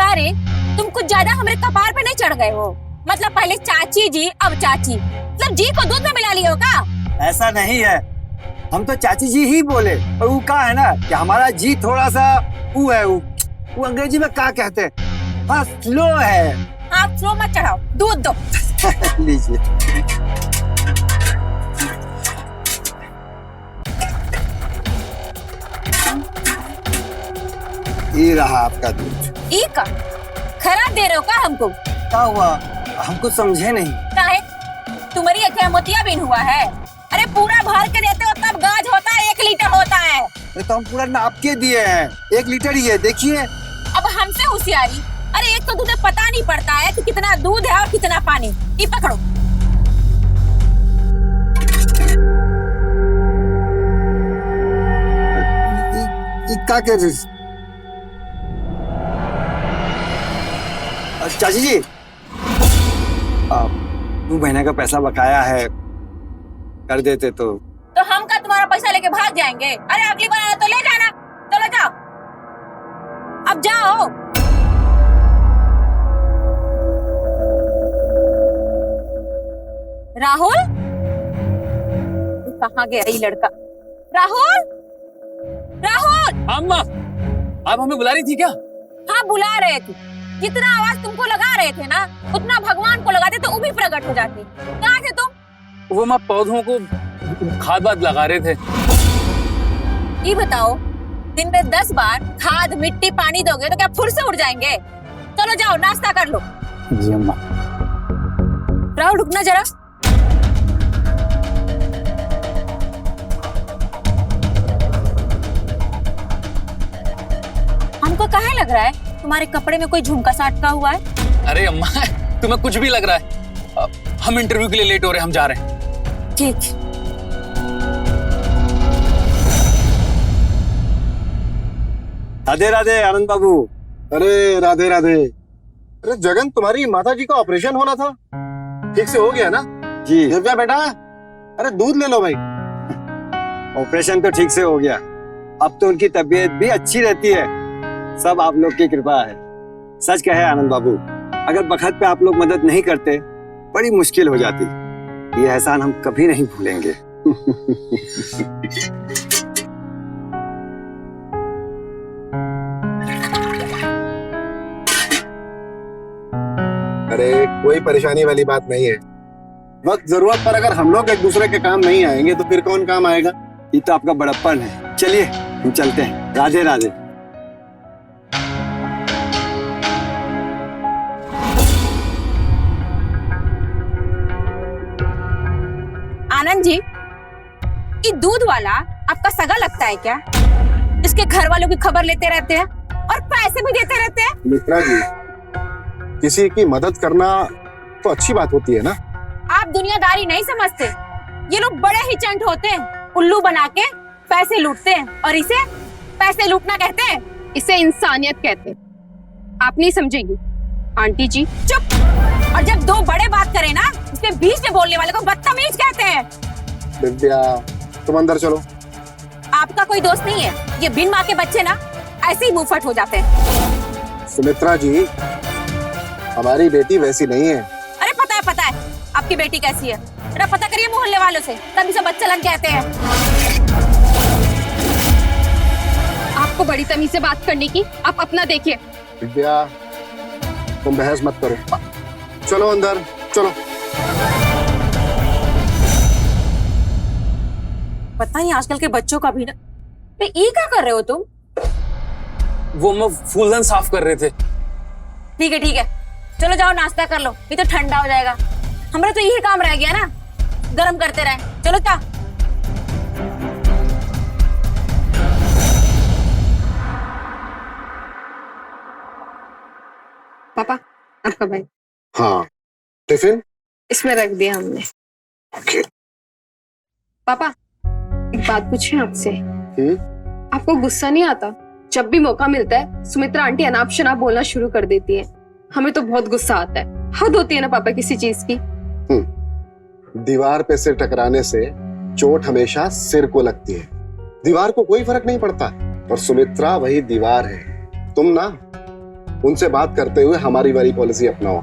अरे तुम कुछ ज्यादा हमारे कपार पे नहीं चढ़ गए हो? मतलब पहले चाची जी, अब चाची, मतलब जी को दूध में मिला लियो का? ऐसा नहीं है, हम तो चाची जी ही बोले, और वो का है ना कि हमारा जी थोड़ा सा वो है, वो अंग्रेजी में क्या कहते हैं, हाँ स्लो है। हाँ स्लो मत चढ़ाओ, दूध दो। लीजिए। ये रहा आपका दूध। ई का खराब दे रहे हो का हमको? क्या हुआ, हम कुछ समझे नहीं। काहे? तुम्हारी अखियां मोतियाबिंद हुआ है? अरे पूरा भर के देते हो तब गाज होता है, 1 लीटर होता है। अरे तो हम पूरा नाप के दिए हैं, 1 लीटर ही है, देखिए। अब हमसे होशियारी? अरे एक तो तुझे पता नहीं पड़ता है कि कितना दूध है और कितना पानी। ये पकड़ो। क्या कर रही? चाची जी, 2 महीने का पैसा बकाया है, कर देते तो हम का तुम्हारा पैसा लेके भाग जाएंगे? अरे अगली बार आना तो ले जाना। चलो जाओ, अब जाओ। राहुल, कहाँ गया ये लड़का? राहुल, राहुल। अम्मा, आप हमें बुला रही थी क्या? हाँ बुला रहे थे। जितना आवाज तुमको लगा रहे थे ना, उतना भगवान को लगाते तो वो भी प्रकट हो जाते। कहाँ थे तुम? वो माँ पौधों को खाद वाद लगा रहे थे। ये बताओ, दिन में 10 बार खाद मिट्टी पानी दोगे तो क्या फुर से उड़ जाएंगे? चलो जाओ नाश्ता कर लो। जी अम्मा। राहुल रुकना जरा। हमको काहे लग रहा है तुम्हारे कपड़े में कोई झुमका सा अटका हुआ है? अरे अम्मा, तुम्हें कुछ भी लग रहा है। हम इंटरव्यू के लिए लेट हो रहे हैं, हम जा रहे हैं। ठीक। राधे राधे आनंद बाबू। अरे राधे राधे। अरे जगन, तुम्हारी माता जी का ऑपरेशन होना था, ठीक से हो गया ना? जी। दिव्या बेटा, अरे दूध ले लो भाई। ऑपरेशन तो ठीक से हो गया, अब तो उनकी तबीयत भी अच्छी रहती है, सब आप लोग की कृपा है। सच कहे आनंद बाबू, अगर बखत पे आप लोग मदद नहीं करते बड़ी मुश्किल हो जाती। ये एहसान हम कभी नहीं भूलेंगे। अरे कोई परेशानी वाली बात नहीं है। वक्त जरूरत पर अगर हम लोग एक दूसरे के काम नहीं आएंगे तो फिर कौन काम आएगा? ये तो आपका बड़प्पन है। चलिए हम चलते हैं। राधे राधे। आनंद जी, ये दूध वाला आपका सगा लगता है क्या? इसके घर वालों की खबर लेते रहते हैं और पैसे भी देते रहते हैं। मित्रा जी, किसी की मदद करना तो अच्छी बात होती है ना। आप दुनियादारी नहीं समझते। ये लोग बड़े ही चंट होते हैं, उल्लू बना के पैसे लूटते हैं और इसे पैसे लूटना कहते हैं। इसे इंसानियत कहते हैं। आप नहीं समझेंगी आंटी जी। चुप। और जब दो बड़े बात करें ना, उसके बीच में बोलने वाले को बदतमीज कहते हैं। दिव्या, तुम अंदर चलो। आपका कोई दोस्त नहीं है। ये बिन माँ के बच्चे ना ऐसे ही मुंहफट हो जाते हैं। सुमित्रा जी, हमारी बेटी वैसी नहीं है। अरे पता है आपकी बेटी कैसी है। जरा पता करिए मोहल्ले वालों से, तभी से बच्चलन कहते हैं। आपको बड़ी तमीज से बात करने की, आप अपना देखिए। दिव्या, तुम बहस मत करो। चलो अंदर चलो। पता ही आजकल के बच्चों का भी ना। ये क्या कर रहे हो तुम? वो हम फूलदान साफ कर रहे थे। ठीक है, चलो जाओ नाश्ता कर लो, ये तो ठंडा हो जाएगा। हमारा तो यही काम रह गया ना, गरम करते रहे। चलो क्या? पापा, आपका भाई। हाँ, टिफिन इसमें रख दिया हमने। ओके। पापा, एक बात पूछें आपसे। आपको गुस्सा नहीं आता? जब भी मौका मिलता है सुमित्रा आंटी अनाप शनाप बोलना शुरू कर देती है। हमें तो बहुत गुस्सा आता है। हद होती है ना पापा किसी चीज की। दीवार पे सिर टकराने से चोट हमेशा सिर को लगती है। दीवार को कोई फर्क नहीं पड़ता। और सुमित्रा वही दीवार है। तुम ना उनसे बात करते हुए हमारी वाली पॉलिसी अपनाओ।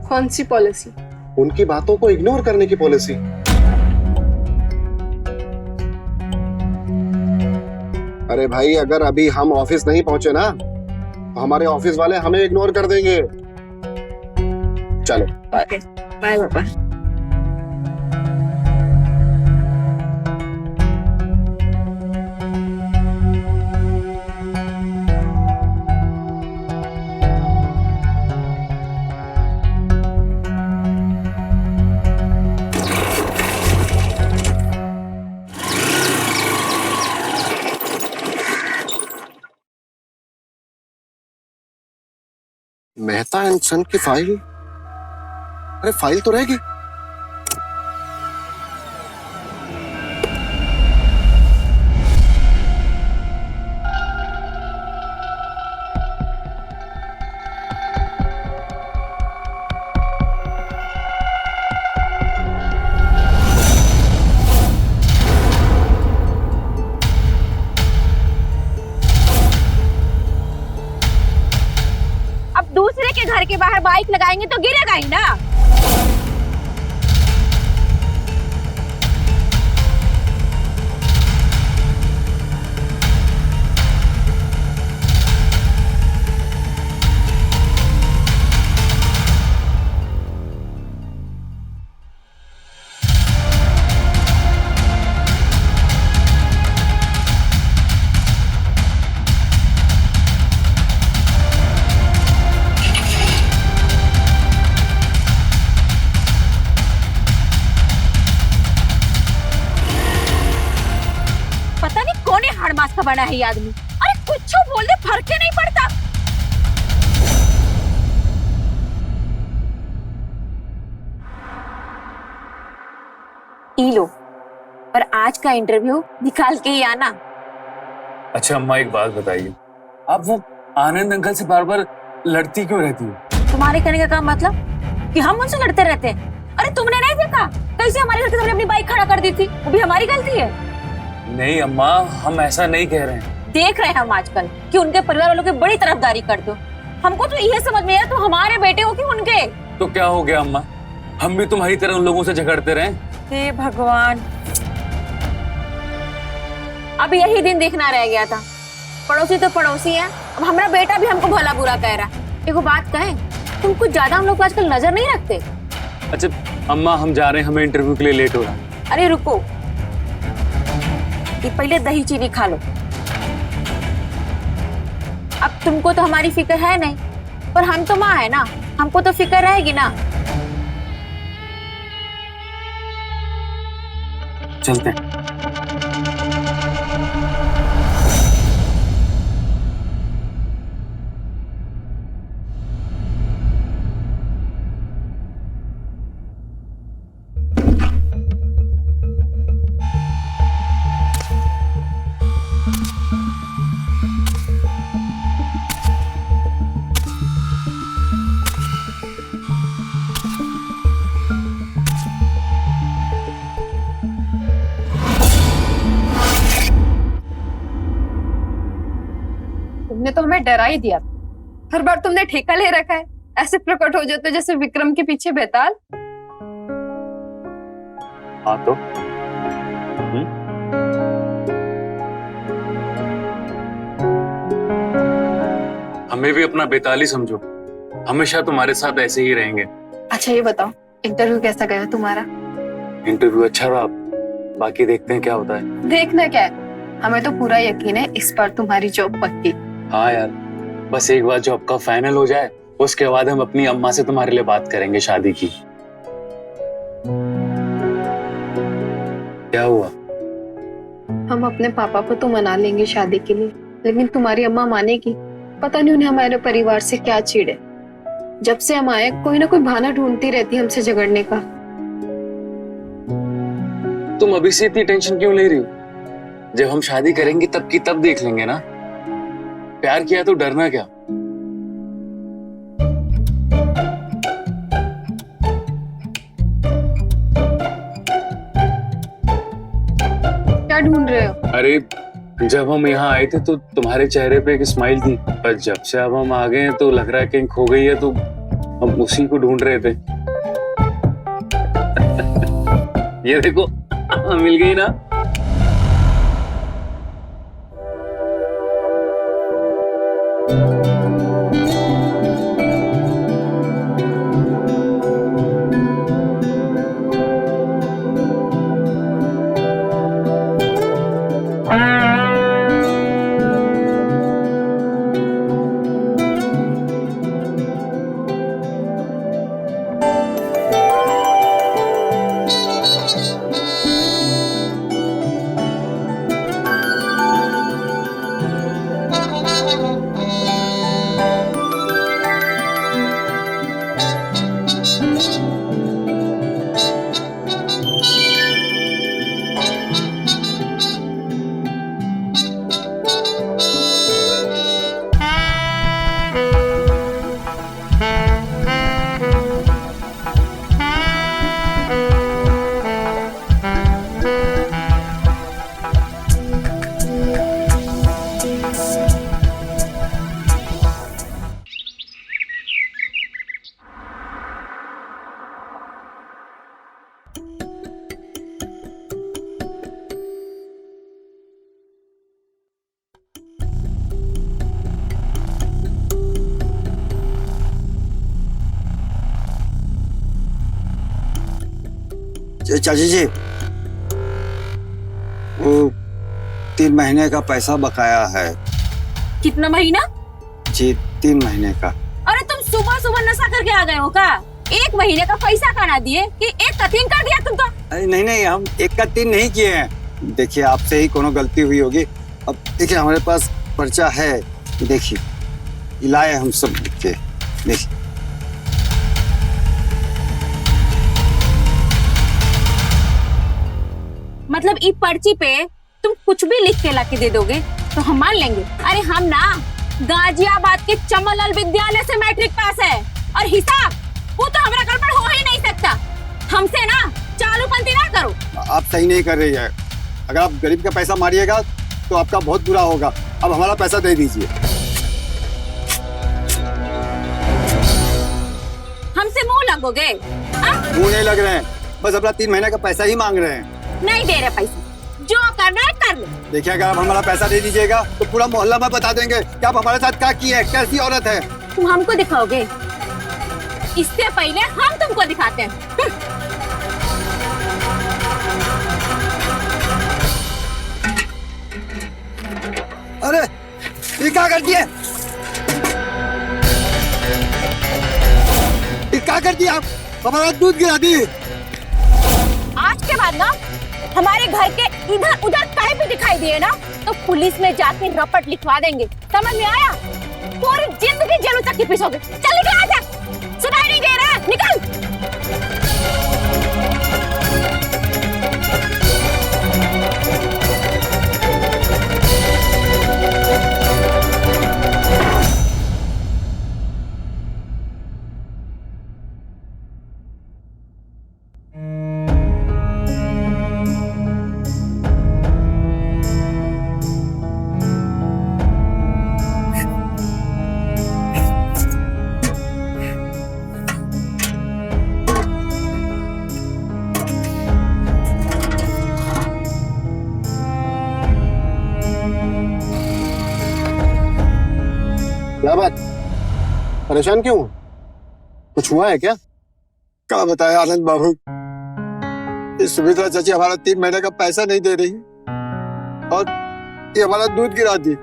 कौन सी पॉलिसी? उनकी बातों को इग्नोर करने की पॉलिसी। अरे भाई, अगर अभी हम ऑफिस नहीं पहुंचे ना तो हमारे ऑफिस वाले हमें इग्नोर कर देंगे। चलो बाय। बाय पापा। मेहता एंड सन की फाइल। अरे फाइल तो रहेगी। दूसरे के घर के बाहर बाइक लगाएंगे तो गिरेगा ही ना। पता नहीं कौन है हड़मास का बना है ये आदमी। अरे कुछ बोल दे, फर्क ही नहीं पड़ता। ई लो, और आज का इंटरव्यू निकाल के ही आना। अच्छा अम्मा, एक बात बताइए, आप वो आनंद अंकल से बार बार लड़ती क्यों रहती हो? तुम्हारे कहने का काम मतलब कि हम उनसे लड़ते रहते हैं? अरे तुमने नहीं देखा कैसे हमारे घर के सामने अपनी बाइक खड़ा कर दी थी? वो भी हमारी गलती है। नहीं अम्मा, हम ऐसा नहीं कह रहे हैं। देख रहे हैं हम आजकल कि उनके परिवार वालों की बड़ी तरफदारी करते हो। हमको तो यह समझ में आया तुम हमारे बेटे हो कि उनके। तो क्या हो गया अम्मा, हम भी तुम्हारी तरह उन लोगों से झगड़ते रहे? हे भगवान। अब यही दिन देखना रह गया था। पड़ोसी तो पड़ोसी है, अब हमारा बेटा भी हमको भला बुरा कह रहा है। एगो बात कहें, तुम कुछ ज्यादा हम लोग को आजकल नजर नहीं रखते। अच्छा अम्मा, हम जा रहे हैं, हमें इंटरव्यू के लिए लेट हो रहा है। अरे रुको, ये पहले दही चीनी खा लो। अब तुमको तो हमारी फिक्र है नहीं, पर हम तो माँ है ना, हमको तो फिक्र रहेगी ना। चलते हैं। तुमने तो हमें डरा ही दिया। हर बार तुमने ठेका ले रखा है, ऐसे प्रकट हो जाते जैसे विक्रम के पीछे बेताल। हाँ तो हमें भी अपना बेताल ही समझो, हमेशा तुम्हारे साथ ऐसे ही रहेंगे। अच्छा ये बताओ, इंटरव्यू कैसा गया तुम्हारा? इंटरव्यू अच्छा रहा, बाकी देखते हैं क्या होता है। देखना क्या है, हमें तो पूरा यकीन है इस बार तुम्हारी जॉब पक्की। हाँ यार, बस एक बार जॉब का फाइनल हो जाए, उसके बाद हम अपनी अम्मा से तुम्हारे लिए बात करेंगे शादी की। क्या हुआ? हम अपने पापा को तो मना लेंगे शादी के लिए, लेकिन तुम्हारी अम्मा मानेगी? पता नहीं उन्हें हमारे परिवार से क्या चिढ़ है। जब से हम आए कोई ना कोई बहाना ढूंढती रहती है हमसे झगड़ने का। तुम अभी से इतनी टेंशन क्यों ले रही हो? जब हम शादी करेंगे तब की तब देख लेंगे ना। प्यार किया तो डरना क्या? क्या ढूंढ रहे हो? अरे जब हम यहाँ आए थे तो तुम्हारे चेहरे पे एक स्माइल थी, पर जब से अब हम आ गए हैं तो लग रहा है कहीं खो गई है, तो हम उसी को ढूंढ रहे थे। ये देखो मिल गई ना। चाची जी, वो 3 महीने का पैसा बकाया है। कितना महीना? जी 3 महीने का। अरे तुम सुबह सुबह नशा करके आ गए हो का? 1 महीने का पैसा का ना दिए कि 1 का 3 कर दिया तुम तो? अरे नहीं नहीं, हम 1 का 3 नहीं किए हैं। देखिए आपसे ही कोनो गलती हुई होगी। अब देखिए हमारे पास पर्चा है, देखिए लाए हम सब लिख के, देखिए। मतलब ई पर्ची पे तुम कुछ भी लिख के लाके दे दोगे तो हम मान लेंगे? अरे हम ना गाजियाबाद के चमनलाल विद्यालय से मैट्रिक पास है, और हिसाब वो तो हमारा गड़बड़ हो ही नहीं सकता। हमसे ना चालूपंती ना करो। आप सही नहीं कर रही है। अगर आप गरीब का पैसा मारिएगा तो आपका बहुत बुरा होगा। अब हमारा पैसा दे दीजिए। हमसे मुंह लगोगे? मुंह नहीं लग रहे हैं, बस अपना 3 महीने का पैसा ही मांग रहे हैं। नहीं दे रहे पैसे, जो करना है कर लो। देखिए अगर आप हमारा पैसा दे दीजिएगा तो पूरा मोहल्ला में बता देंगे कि आप हमारे साथ क्या की है, कैसी औरत है। तुम हमको दिखाओगे, इससे पहले हम तुमको दिखाते हैं। अरे ये क्या कर दिए, ये क्या कर दिया आप, हमारा दूध गिरा दी। आज के बाद ना हमारे घर के इधर उधर कहीं भी दिखाई दिए ना तो पुलिस में जाके रपट लिखवा देंगे, समझ में आया? पूरी जिंदगी जेलों तक की पिसोगे। चल निकल, आजा, सुनाई नहीं दे रहा, निकल। क्या बात, परेशान क्यों? कुछ हुआ है क्या? क्या बताए आनंद बाबू, इस सुमित्रा चाची हमारा 3 महीने का पैसा नहीं दे रही और ये हमारा दूध गिरा दी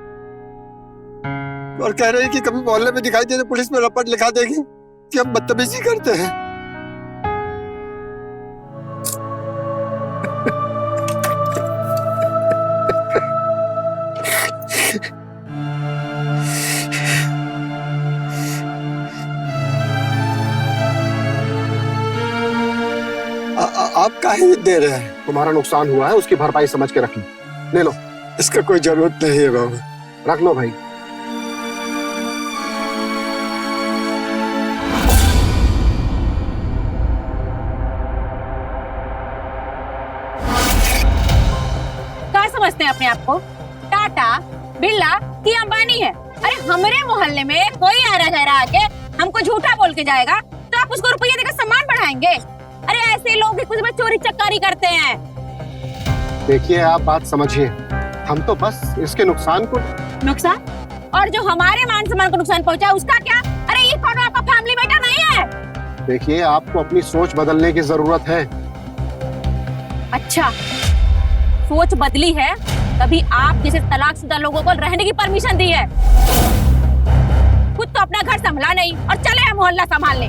और कह रही कि कभी मोहल्ले में दिखाई दे तो पुलिस में रपट लिखा देगी कि हम बदतमीजी करते हैं। आप काहे दे रहे हैं? तुम्हारा नुकसान हुआ है, उसकी भरपाई समझ के रख लो। ले लो। इसका कोई जरूरत नहीं है बाबू। रख लो भाई। क्या समझते हैं अपने आप को, टाटा बिरला की अंबानी है? अरे हमारे मोहल्ले में कोई आरा गहरा आके हमको झूठा बोल के जाएगा तो आप उसको रुपये देकर सम्मान बढ़ाएंगे? अरे ऐसे लोग कुछ में चोरी चकारी करते हैं। देखिए आप बात समझिए, हम तो बस इसके नुकसान को। नुकसान? और जो हमारे मान सम्मान को नुकसान पहुंचा उसका क्या? अरे ये कौन आपका फैमिली मैटर नहीं है। देखिए आपको अपनी सोच बदलने की जरूरत है। अच्छा, सोच बदली है तभी आप जैसे तलाकशुदा लोगों को रहने की परमिशन दी है। खुद तो अपना घर संभला नहीं और चले मोहल्ला संभालने।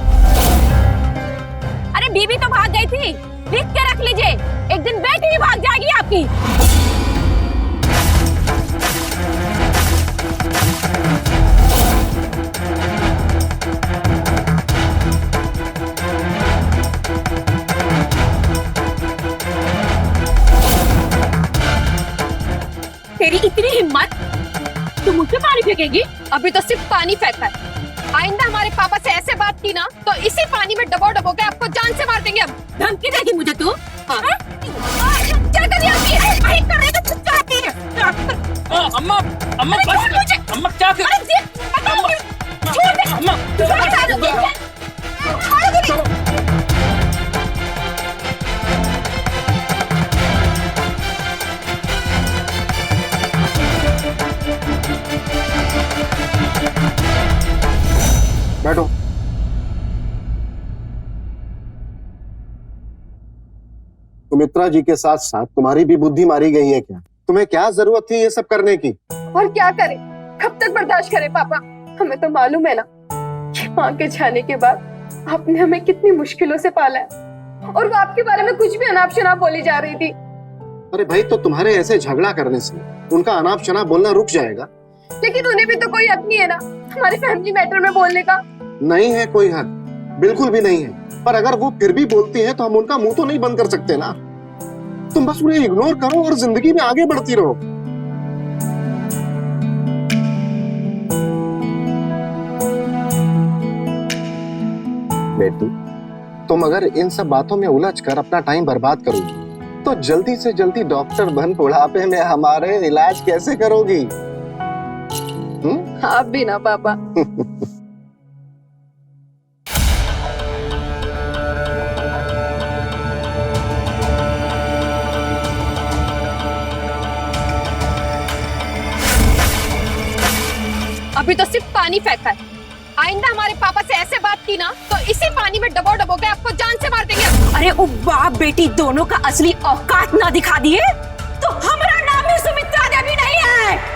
अरे बीबी तो भाग गई थी, लिख के रख लीजिए, एक दिन बेटी भी भाग जाएगी आपकी। तेरी इतनी हिम्मत, तू मुझे पानी फेंकेगी? अभी तो सिर्फ पानी फेंका है, आइंदा हमारे पापा से ऐसे बात की ना तो इसी पानी में डबो डबो के आपको जान से मार देंगे। अब धमकी देगी मुझे तू? हाँ। क्या कर रही है? भाई कर रही है तो चाहती है। अम्मा अम्मा बस, अम्मा क्या कर? छोड़ दे अम्मा, बैठो। सुमित्रा जी के साथ साथ तुम्हारी भी बुद्धि मारी गई है क्या? तुम्हें क्या जरूरत थी ये सब करने की? और क्या करें, कब तक बर्दाश्त करें पापा? हमें तो मालूम है ना कि माँ के जाने के बाद आपने हमें कितनी मुश्किलों से पाला है और वो आपके बारे में कुछ भी अनाप शनाप बोली जा रही थी। अरे भाई, तो तुम्हारे ऐसे झगड़ा करने से उनका अनाप शनाप बोलना रुक जाएगा? लेकिन उन्हें भी तो कोई हक नहीं है ना हमारे फैमिली मैटर में बोलने का। नहीं है कोई हक, बिल्कुल भी नहीं है। पर अगर वो फिर भी बोलती है तो हम उनका मुंह तो नहीं बंद कर सकते ना। तुम बस उन्हें इग्नोर करो और जिंदगी में आगे बढ़ती रहो। बेटी, तुम अगर इन सब बातों में उलझ कर अपना टाइम बर्बाद करोगी तो जल्दी से जल्दी डॉक्टर बन बुढ़ापे में हमारे इलाज कैसे करोगी? आप भी ना पापा। अभी तो सिर्फ पानी फेंका है। आइंदा हमारे पापा से ऐसे बात की ना तो इसी पानी में डबो डबो के आपको जान से मार देंगे। अरे वो बाप बेटी दोनों का असली औकात ना दिखा दिए तो हमारा नाम भी सुमित्रा देवी नहीं है।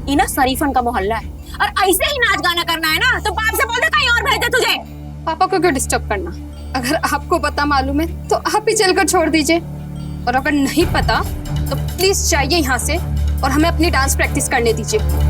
इना शरीफन का मोहल्ला है और ऐसे ही नाच गाना करना है ना तो बाप से बोल दे कहीं और भेज दे तुझे। पापा को क्यों डिस्टर्ब करना? अगर आपको पता मालूम है तो आप ही चलकर छोड़ दीजिए, और अगर नहीं पता तो प्लीज जाइए यहाँ से और हमें अपनी डांस प्रैक्टिस करने दीजिए।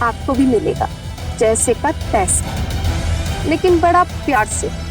आपको भी मिलेगा जैसे का तैसे, लेकिन बड़ा प्यार से।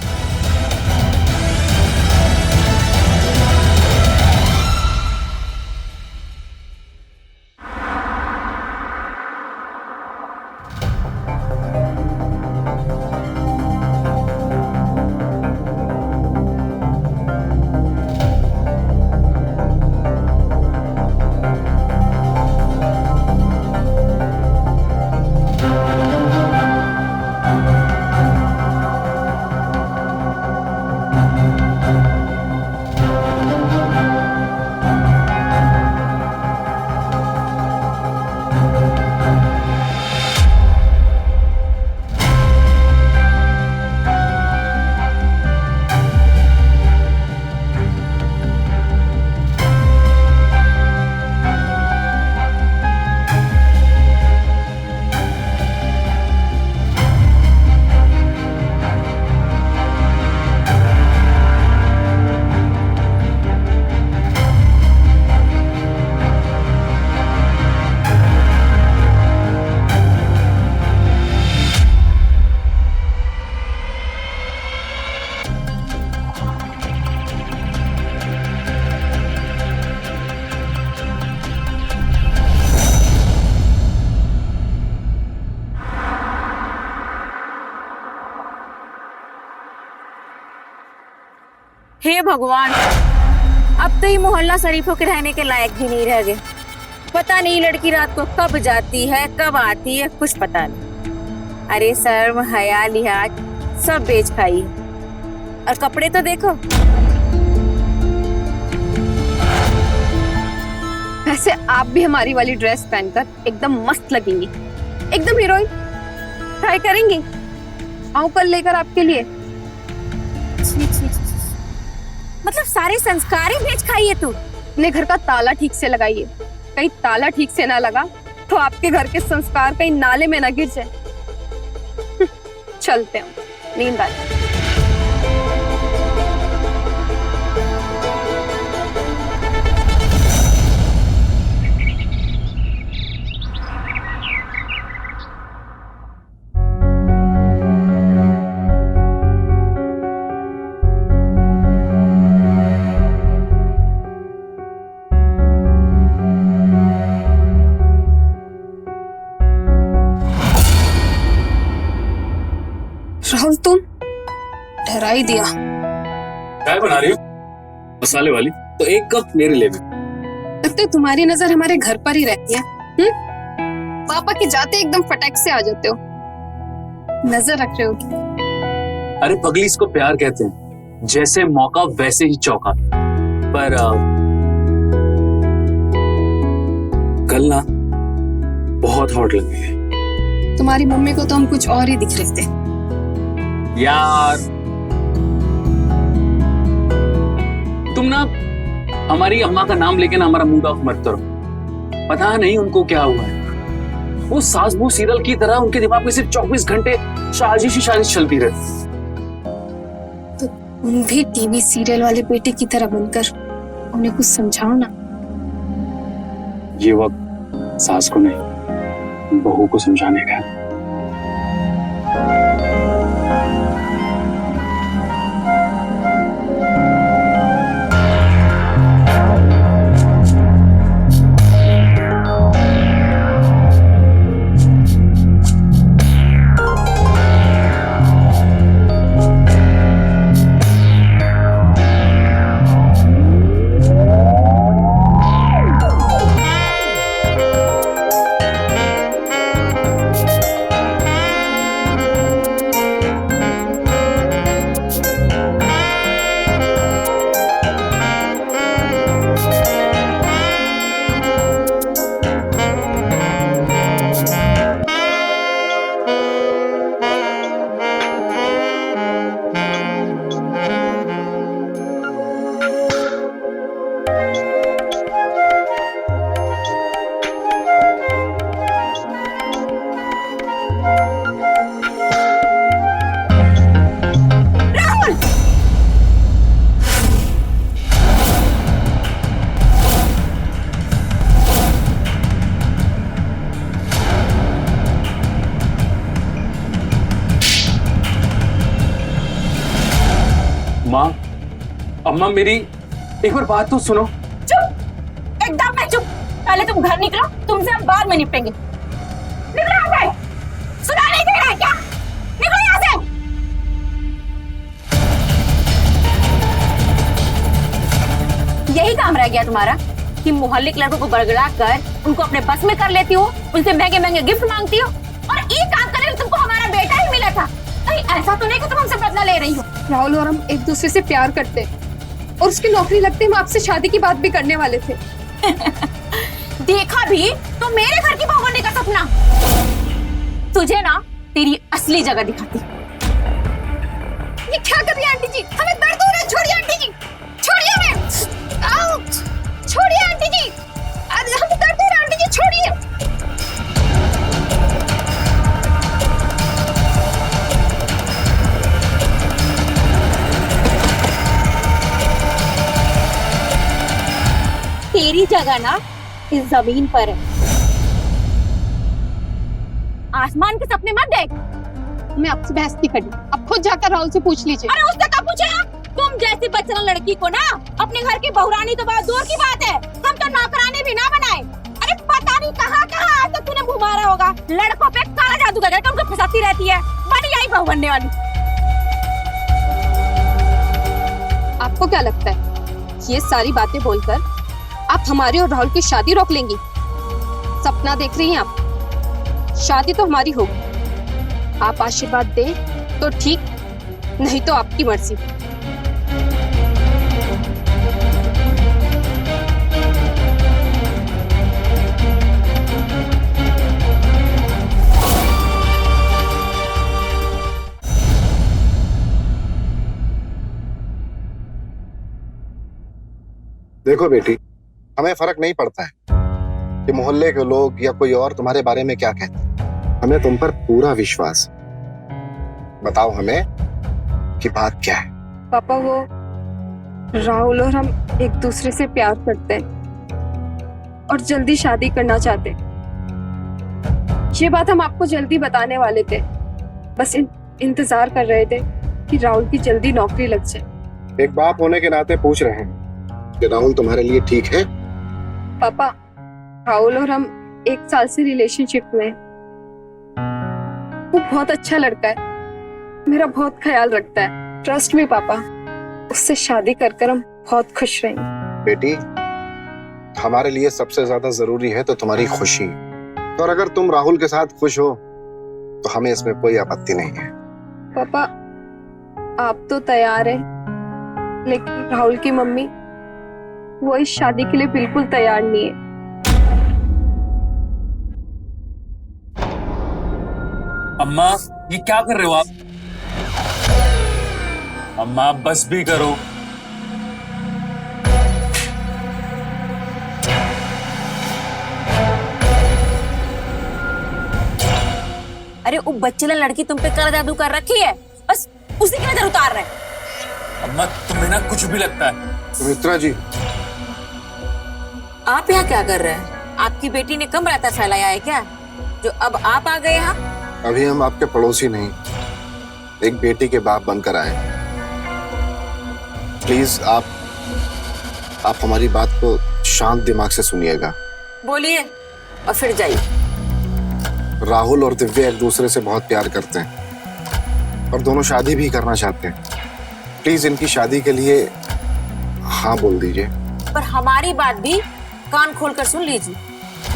हे भगवान, अब तो ये मोहल्ला शरीफों के रहने के लायक भी नहीं रह गए। पता नहीं लड़की रात को कब जाती है कब आती है, कुछ पता नहीं। अरे शर्म हया लिहाज सब बेच खाई है। और कपड़े तो देखो। वैसे आप भी हमारी वाली ड्रेस पहनकर एकदम मस्त लगेंगी, एकदम हीरोइन। ट्राई करेंगी? आऊं कल लेकर आपके लिए। मतलब सारे संस्कार ही बेच खाई है तू। अपने घर का ताला ठीक से लगाइए, कहीं ताला ठीक से ना लगा तो आपके घर के संस्कार कहीं नाले में ना गिर जाए। चलते हैं, नींद आ रही है। राहुल तुम ठहरा ही दिया। चाय बना रही हो मसाले वाली, तो एक कप मेरे लिए भी। लगता है तुम्हारी नजर हमारे घर पर ही रहती है। पापा के जाते एकदम फटाक से आ जाते हो, नजर रख रहे हो। अरे पगली, इसको प्यार कहते हैं, जैसे मौका वैसे ही चौका। पर कल ना बहुत हॉट लग गई है। तुम्हारी मम्मी को तो हम कुछ और ही दिख रहे थे। यार तुम ना हमारी अम्मा का नाम लेके ना हमारा मूड ऑफ मत करो। पता नहीं उनको क्या हुआ है, वो सास बहू सीरियल की तरह उनके दिमाग में सिर्फ 24 घंटे साजिश ही साजिश चलती रहती। तो तुम भी टीवी सीरियल वाले बेटे की तरह बनकर उन्हें कुछ समझाओ ना। ये वक्त सास को नहीं, बहू को समझाने का है। माँ, अम्मा मेरी एक बार बात तो सुनो। चुप, एकदम मैं चुप। पहले तुम घर निकलो, तुमसे हम बाद में निपटेंगे। निकलो यहाँ से। सुना नहीं दे रहा है क्या? निकलो यहाँ से। यही काम रह गया तुम्हारा कि मोहल्ले के लड़कों को बरगड़ा कर उनको अपने बस में कर लेती हो, उनसे महंगे महंगे गिफ्ट मांगती हो, और एक काम करने तुमको हमारा बेटा ही मिला था। कहीं ऐसा तो नहीं कि तुम हमसे बदला ले रही हो? राहुल और हम एक दूसरे से प्यार करते और उसकी नौकरी लगते हम आपसे शादी की बात भी करने वाले थे। देखा भी तो मेरे घर की बहू बनने का सपना। तुझे ना तेरी असली जगह दिखाती। ये क्या कर रही है आंटी जी? हमें दर्द हो रहा है। छोड़िए आंटी जी, छोड़िए हमें। आओ, छोड़िए आंटी जी, हमें दर्द हो रहा है आंटी जी, छोड़िए। तेरी जगह ना इस जमीन पर है। आसमान के सपने मत देख। मैं आपसे बहस नहीं करनी, अब खुद जाकर राहुल से पूछ लीजिए। अरे उससे कब पूछेगा? तुम जैसी बचना लड़की को ना अपने घर की बहुरानी तो बात दूर की बात है, हम तो नौकरानी भी ना बनाए। अरे पता नहीं कहाँ कहाँ आज तक तूने घुमारा होगा। लड़कों पे काला जादू करके उनको फंसाती रहती है। बड़ी आई बहू बनने वाली। आपको क्या लगता है ये सारी बातें बोलकर आप हमारी और राहुल की शादी रोक लेंगी? सपना देख रही हैं आप? शादी तो हमारी होगी। आप आशीर्वाद दें तो ठीक, नहीं तो आपकी मर्जी। देखो बेटी, हमें फर्क नहीं पड़ता है कि मोहल्ले के लोग या कोई और तुम्हारे बारे में क्या कहते हैं। हमें तुम पर पूरा विश्वास। बताओ हमें कि बात क्या है। पापा, वो राहुल और हम एक दूसरे से प्यार करते हैं और जल्दी शादी करना चाहते हैं। ये बात हम आपको जल्दी बताने वाले थे, बस इंतजार कर रहे थे कि राहुल की जल्दी नौकरी लग जाए। एक बाप होने के नाते पूछ रहे हैं कि राहुल तुम्हारे लिए ठीक है? पापा, राहुल और हम 1 साल से रिलेशनशिप में हैं। वो बहुत अच्छा लड़का है मेरा बहुत ख्याल रखता है। ट्रस्ट मी पापा, उससे शादी कर हम बहुत खुश रहेंगे। बेटी, हमारे लिए सबसे ज्यादा जरूरी है तो तुम्हारी खुशी, और अगर तुम राहुल के साथ खुश हो तो हमें इसमें कोई आपत्ति नहीं है। पापा, आप तो तैयार हैं, लेकिन राहुल की मम्मी वो इस शादी के लिए बिल्कुल तैयार नहीं है। अम्मा, ये क्या कर रहे हो आप? अम्मा, बस भी करो। अरे वो बच्चेला लड़की तुम पे कर जादू कर रखी है, बस उसी की नजर उतार रहे हैं। अम्मा, तुम्हें ना कुछ भी लगता है। सुमित्रा जी, आप यहाँ क्या कर रहे हैं? आपकी बेटी ने कम रायता फैलाया है क्या, जो अब आप आ गए यहाँ? अभी हम आपके पड़ोसी नहीं, एक बेटी के बाप बनकर आए। प्लीज आप हमारी बात को शांत दिमाग से सुनिएगा। बोलिए और फिर जाइए। राहुल और दिव्या एक दूसरे से बहुत प्यार करते हैं और दोनों शादी भी करना चाहते हैं। प्लीज इनकी शादी के लिए हाँ बोल दीजिए। पर हमारी बात भी कान खोलकर सुन लीजिए।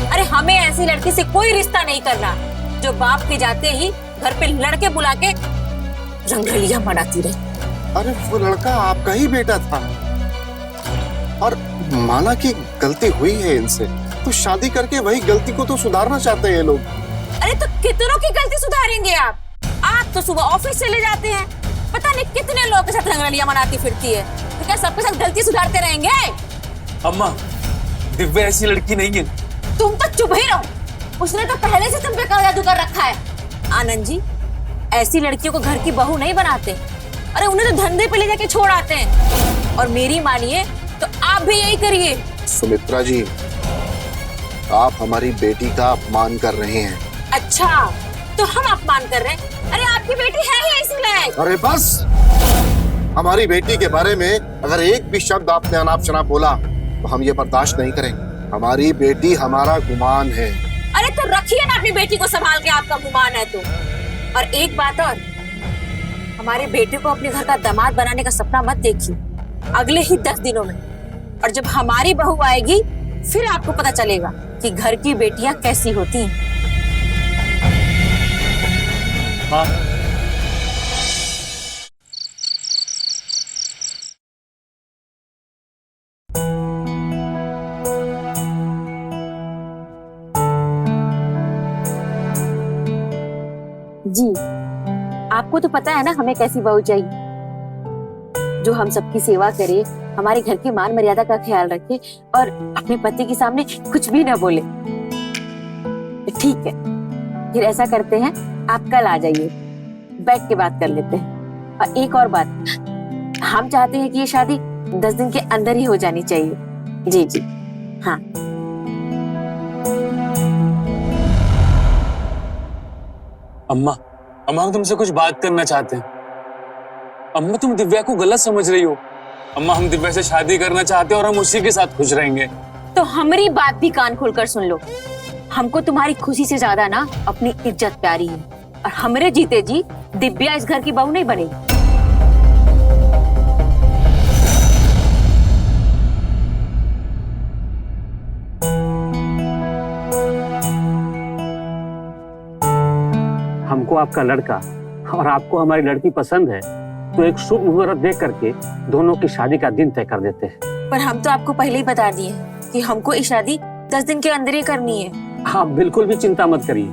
अरे हमें ऐसी लड़की से कोई रिश्ता नहीं करना जो बाप के जाते ही घर पे लड़के बुला के रंगरलिया मनाती रहे। अरे वो लड़का आपका ही बेटा था और माना कि गलती हुई है इनसे, तो शादी करके वही गलती को तो सुधारना चाहते हैं ये लोग। अरे तो कितनों की गलती सुधारेंगे आप? आप तो सुबह ऑफिस चले जाते हैं, पता नहीं कितने लोगों के साथ रंगरलिया मनाती फिरती है, तो क्या सबके साथ गलती सुधारते रहेंगे? अम्मा, दिव्या ऐसी लड़की नहीं है। तुम तो चुप ही रहो, उसने तो पहले से तुम पे जादू कर रखा है। आनंद जी, ऐसी लड़कियों को घर की बहू नहीं बनाते, अरे उन्हें तो धंधे पे ले जाके छोड़ आते हैं। और मेरी मानिए तो आप भी यही करिए। सुमित्रा जी, आप हमारी बेटी का अपमान कर रहे हैं। अच्छा, तो हम अपमान कर रहे हैं? अरे आपकी बेटी है ही ऐसी लायक। अरे बस, हमारी बेटी के बारे में अगर एक भी शब्द आपने अनाप शनाप बोला तो हम ये बर्दाश्त नहीं करेंगे। हमारी बेटी हमारा गुमान है। अरे तो रखिए ना अपनी बेटी को संभाल के, आपका गुमान है तो। और एक बात और, हमारे बेटे को अपने घर का दामाद बनाने का सपना मत देखिए अगले ही 10 दिनों में। और जब हमारी बहू आएगी फिर आपको पता चलेगा कि घर की बेटियां कैसी होती हैं। हाँ। जी, आपको तो पता है ना हमें कैसी बहू चाहिए, जो हम सबकी सेवा करे, हमारे घर की मान मर्यादा का ख्याल रखे और अपने पति के सामने कुछ भी ना बोले। ठीक है, फिर ऐसा करते हैं, आप कल आ जाइए, बैठ के बात कर लेते हैं। और एक और बात, हम चाहते हैं कि ये शादी 10 दिन के अंदर ही हो जानी चाहिए। जी जी हाँ। अम्मा, हम तुमसे कुछ बात करना चाहते हैं। अम्मा, तुम दिव्या को गलत समझ रही हो। अम्मा, हम दिव्या से शादी करना चाहते हैं और हम उसी के साथ खुश रहेंगे। तो हमारी बात भी कान खोलकर सुन लो। हमको तुम्हारी खुशी से ज्यादा ना अपनी इज्जत प्यारी है, और हमरे जीते जी दिव्या इस घर की बहू नहीं बनेगी। हमको आपका लड़का और आपको हमारी लड़की पसंद है, तो एक शुभ मुहूर्त देख करके दोनों की शादी का दिन तय कर देते हैं। पर हम तो आपको पहले ही बता दिए कि हमको ये शादी 10 दिन के अंदर ही करनी है। आप बिल्कुल भी चिंता मत करिए,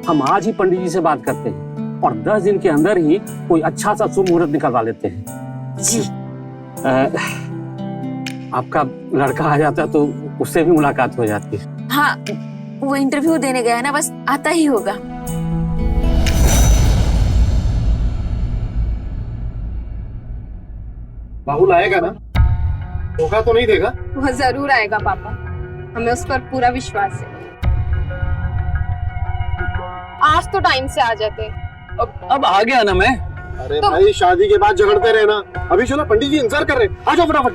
हम आज ही पंडित जी से बात करते हैं और 10 दिन के अंदर ही कोई अच्छा सा शुभ मुहूर्त निकलवा लेते हैं। जी। आपका लड़का आ जाता तो उससे भी मुलाकात हो जाती है। हाँ, वो इंटरव्यू देने गया ना, बस आता ही होगा। राहुल आएगा ना? धोखा तो नहीं देगा? वो जरूर आएगा पापा, हमें उस पर पूरा विश्वास है। आज तो टाइम से आ जाते। अब आ गया ना मैं। अरे तो... भाई, शादी के बाद झगड़ते रहना। अभी चलो, पंडित जी इंतजार कर रहे हैं, आ जाओ फटाफट।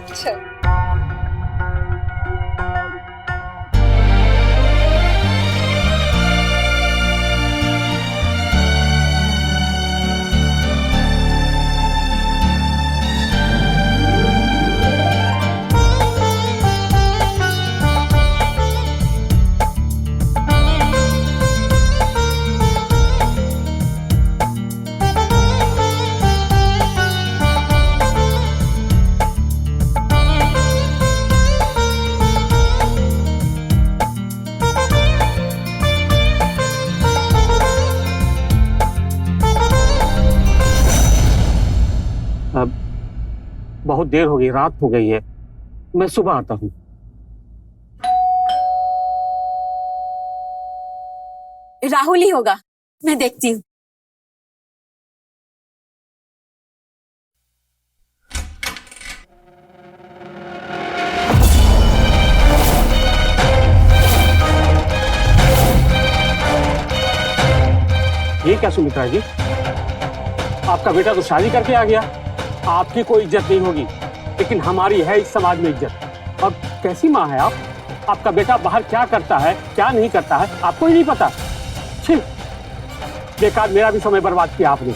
बहुत देर हो गई, रात हो गई है, मैं सुबह आता हूँ। राहुल ही होगा, मैं देखती हूँ। ये क्या सुमित्रा जी, आपका बेटा तो शादी करके आ गया, आपकी कोई इज्जत नहीं होगी, लेकिन हमारी है इस समाज में इज्जत। और कैसी माँ है आप? आपका बेटा बाहर क्या करता है क्या नहीं करता है आपको ही नहीं पता। छी, बेकार मेरा भी समय बर्बाद किया आपने।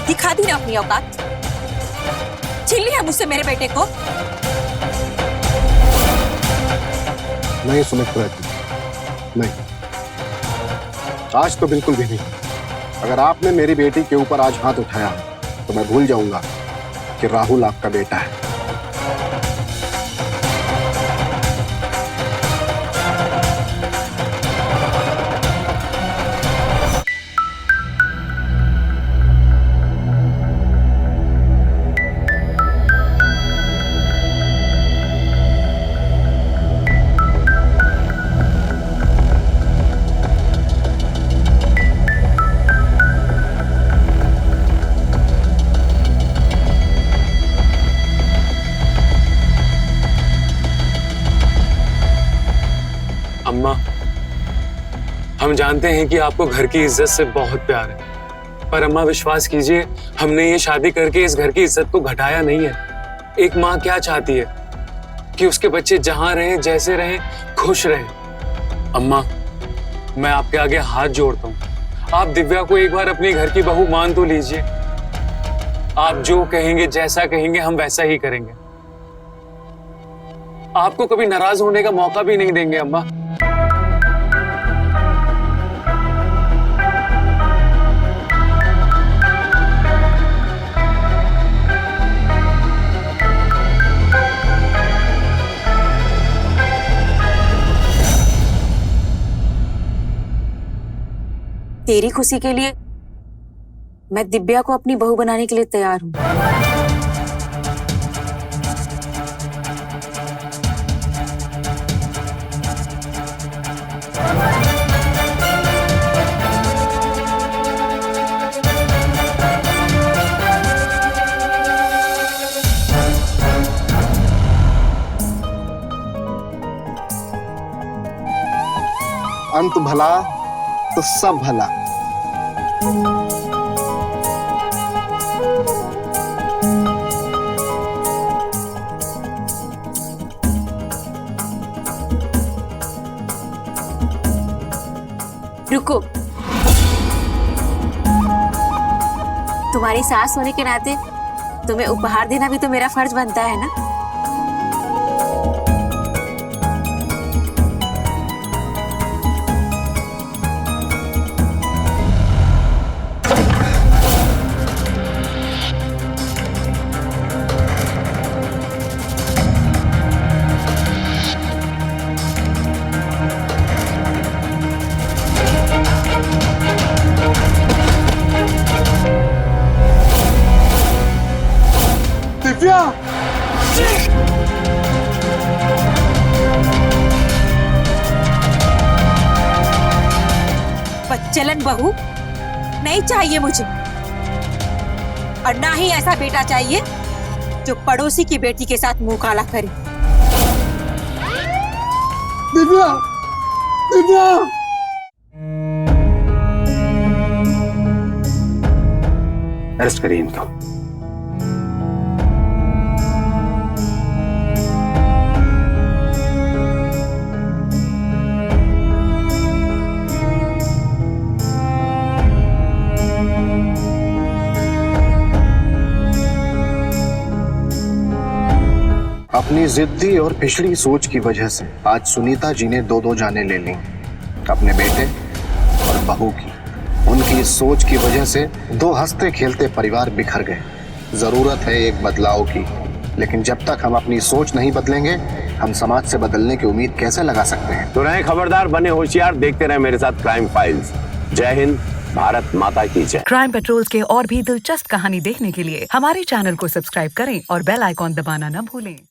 दिखा दी ना अपनी औकात, छीन लिया मुझसे मेरे बेटे को। नहीं सुमित्रा जी, नहीं, आज तो बिल्कुल भी नहीं। अगर आपने मेरी बेटी के ऊपर आज हाथ उठाया तो मैं भूल जाऊंगा कि राहुल आपका बेटा है। अम्मा, हम जानते हैं कि आपको घर की इज्जत से बहुत प्यार है, पर अम्मा विश्वास कीजिए, हमने ये शादी करके इस घर की इज्जत को घटाया नहीं है। एक माँ क्या चाहती है कि उसके बच्चे जहां रहें, जैसे रहें, खुश रहें। अम्मा, मैं आपके आगे हाथ जोड़ता हूँ, आप दिव्या को एक बार अपने घर की बहू मान तो लीजिए। आप जो कहेंगे, जैसा कहेंगे, हम वैसा ही करेंगे। आपको कभी नाराज होने का मौका भी नहीं देंगे अम्मा। तेरी खुशी के लिए मैं दिव्या को अपनी बहू बनाने के लिए तैयार हूँ। अंत भला तो सब भला। रुको, तुम्हारी सास होने के नाते तुम्हें उपहार देना भी तो मेरा फर्ज बनता है ना। बच्चलन बहू नहीं चाहिए मुझे, और ना ही ऐसा बेटा चाहिए जो पड़ोसी की बेटी के साथ मुंह काला करे। दिव्या, दिव्या, अरेस्ट करिए इनको। अपनी जिद्दी और पिछड़ी सोच की वजह से आज सुनीता जी ने दो जाने ले ली, अपने बेटे और बहू की। उनकी इस सोच की वजह से दो हंसते खेलते परिवार बिखर गए। जरूरत है एक बदलाव की, लेकिन जब तक हम अपनी सोच नहीं बदलेंगे, हम समाज से बदलने की उम्मीद कैसे लगा सकते हैं? तो रहे खबरदार, बने होशियार, देखते रहे मेरे साथ क्राइम फाइल्स। जय हिंद, भारत माता की जय। क्राइम पेट्रोल के और भी दिलचस्प कहानी देखने के लिए हमारे चैनल को सब्सक्राइब करें और बेल आइकॉन दबाना न भूलें।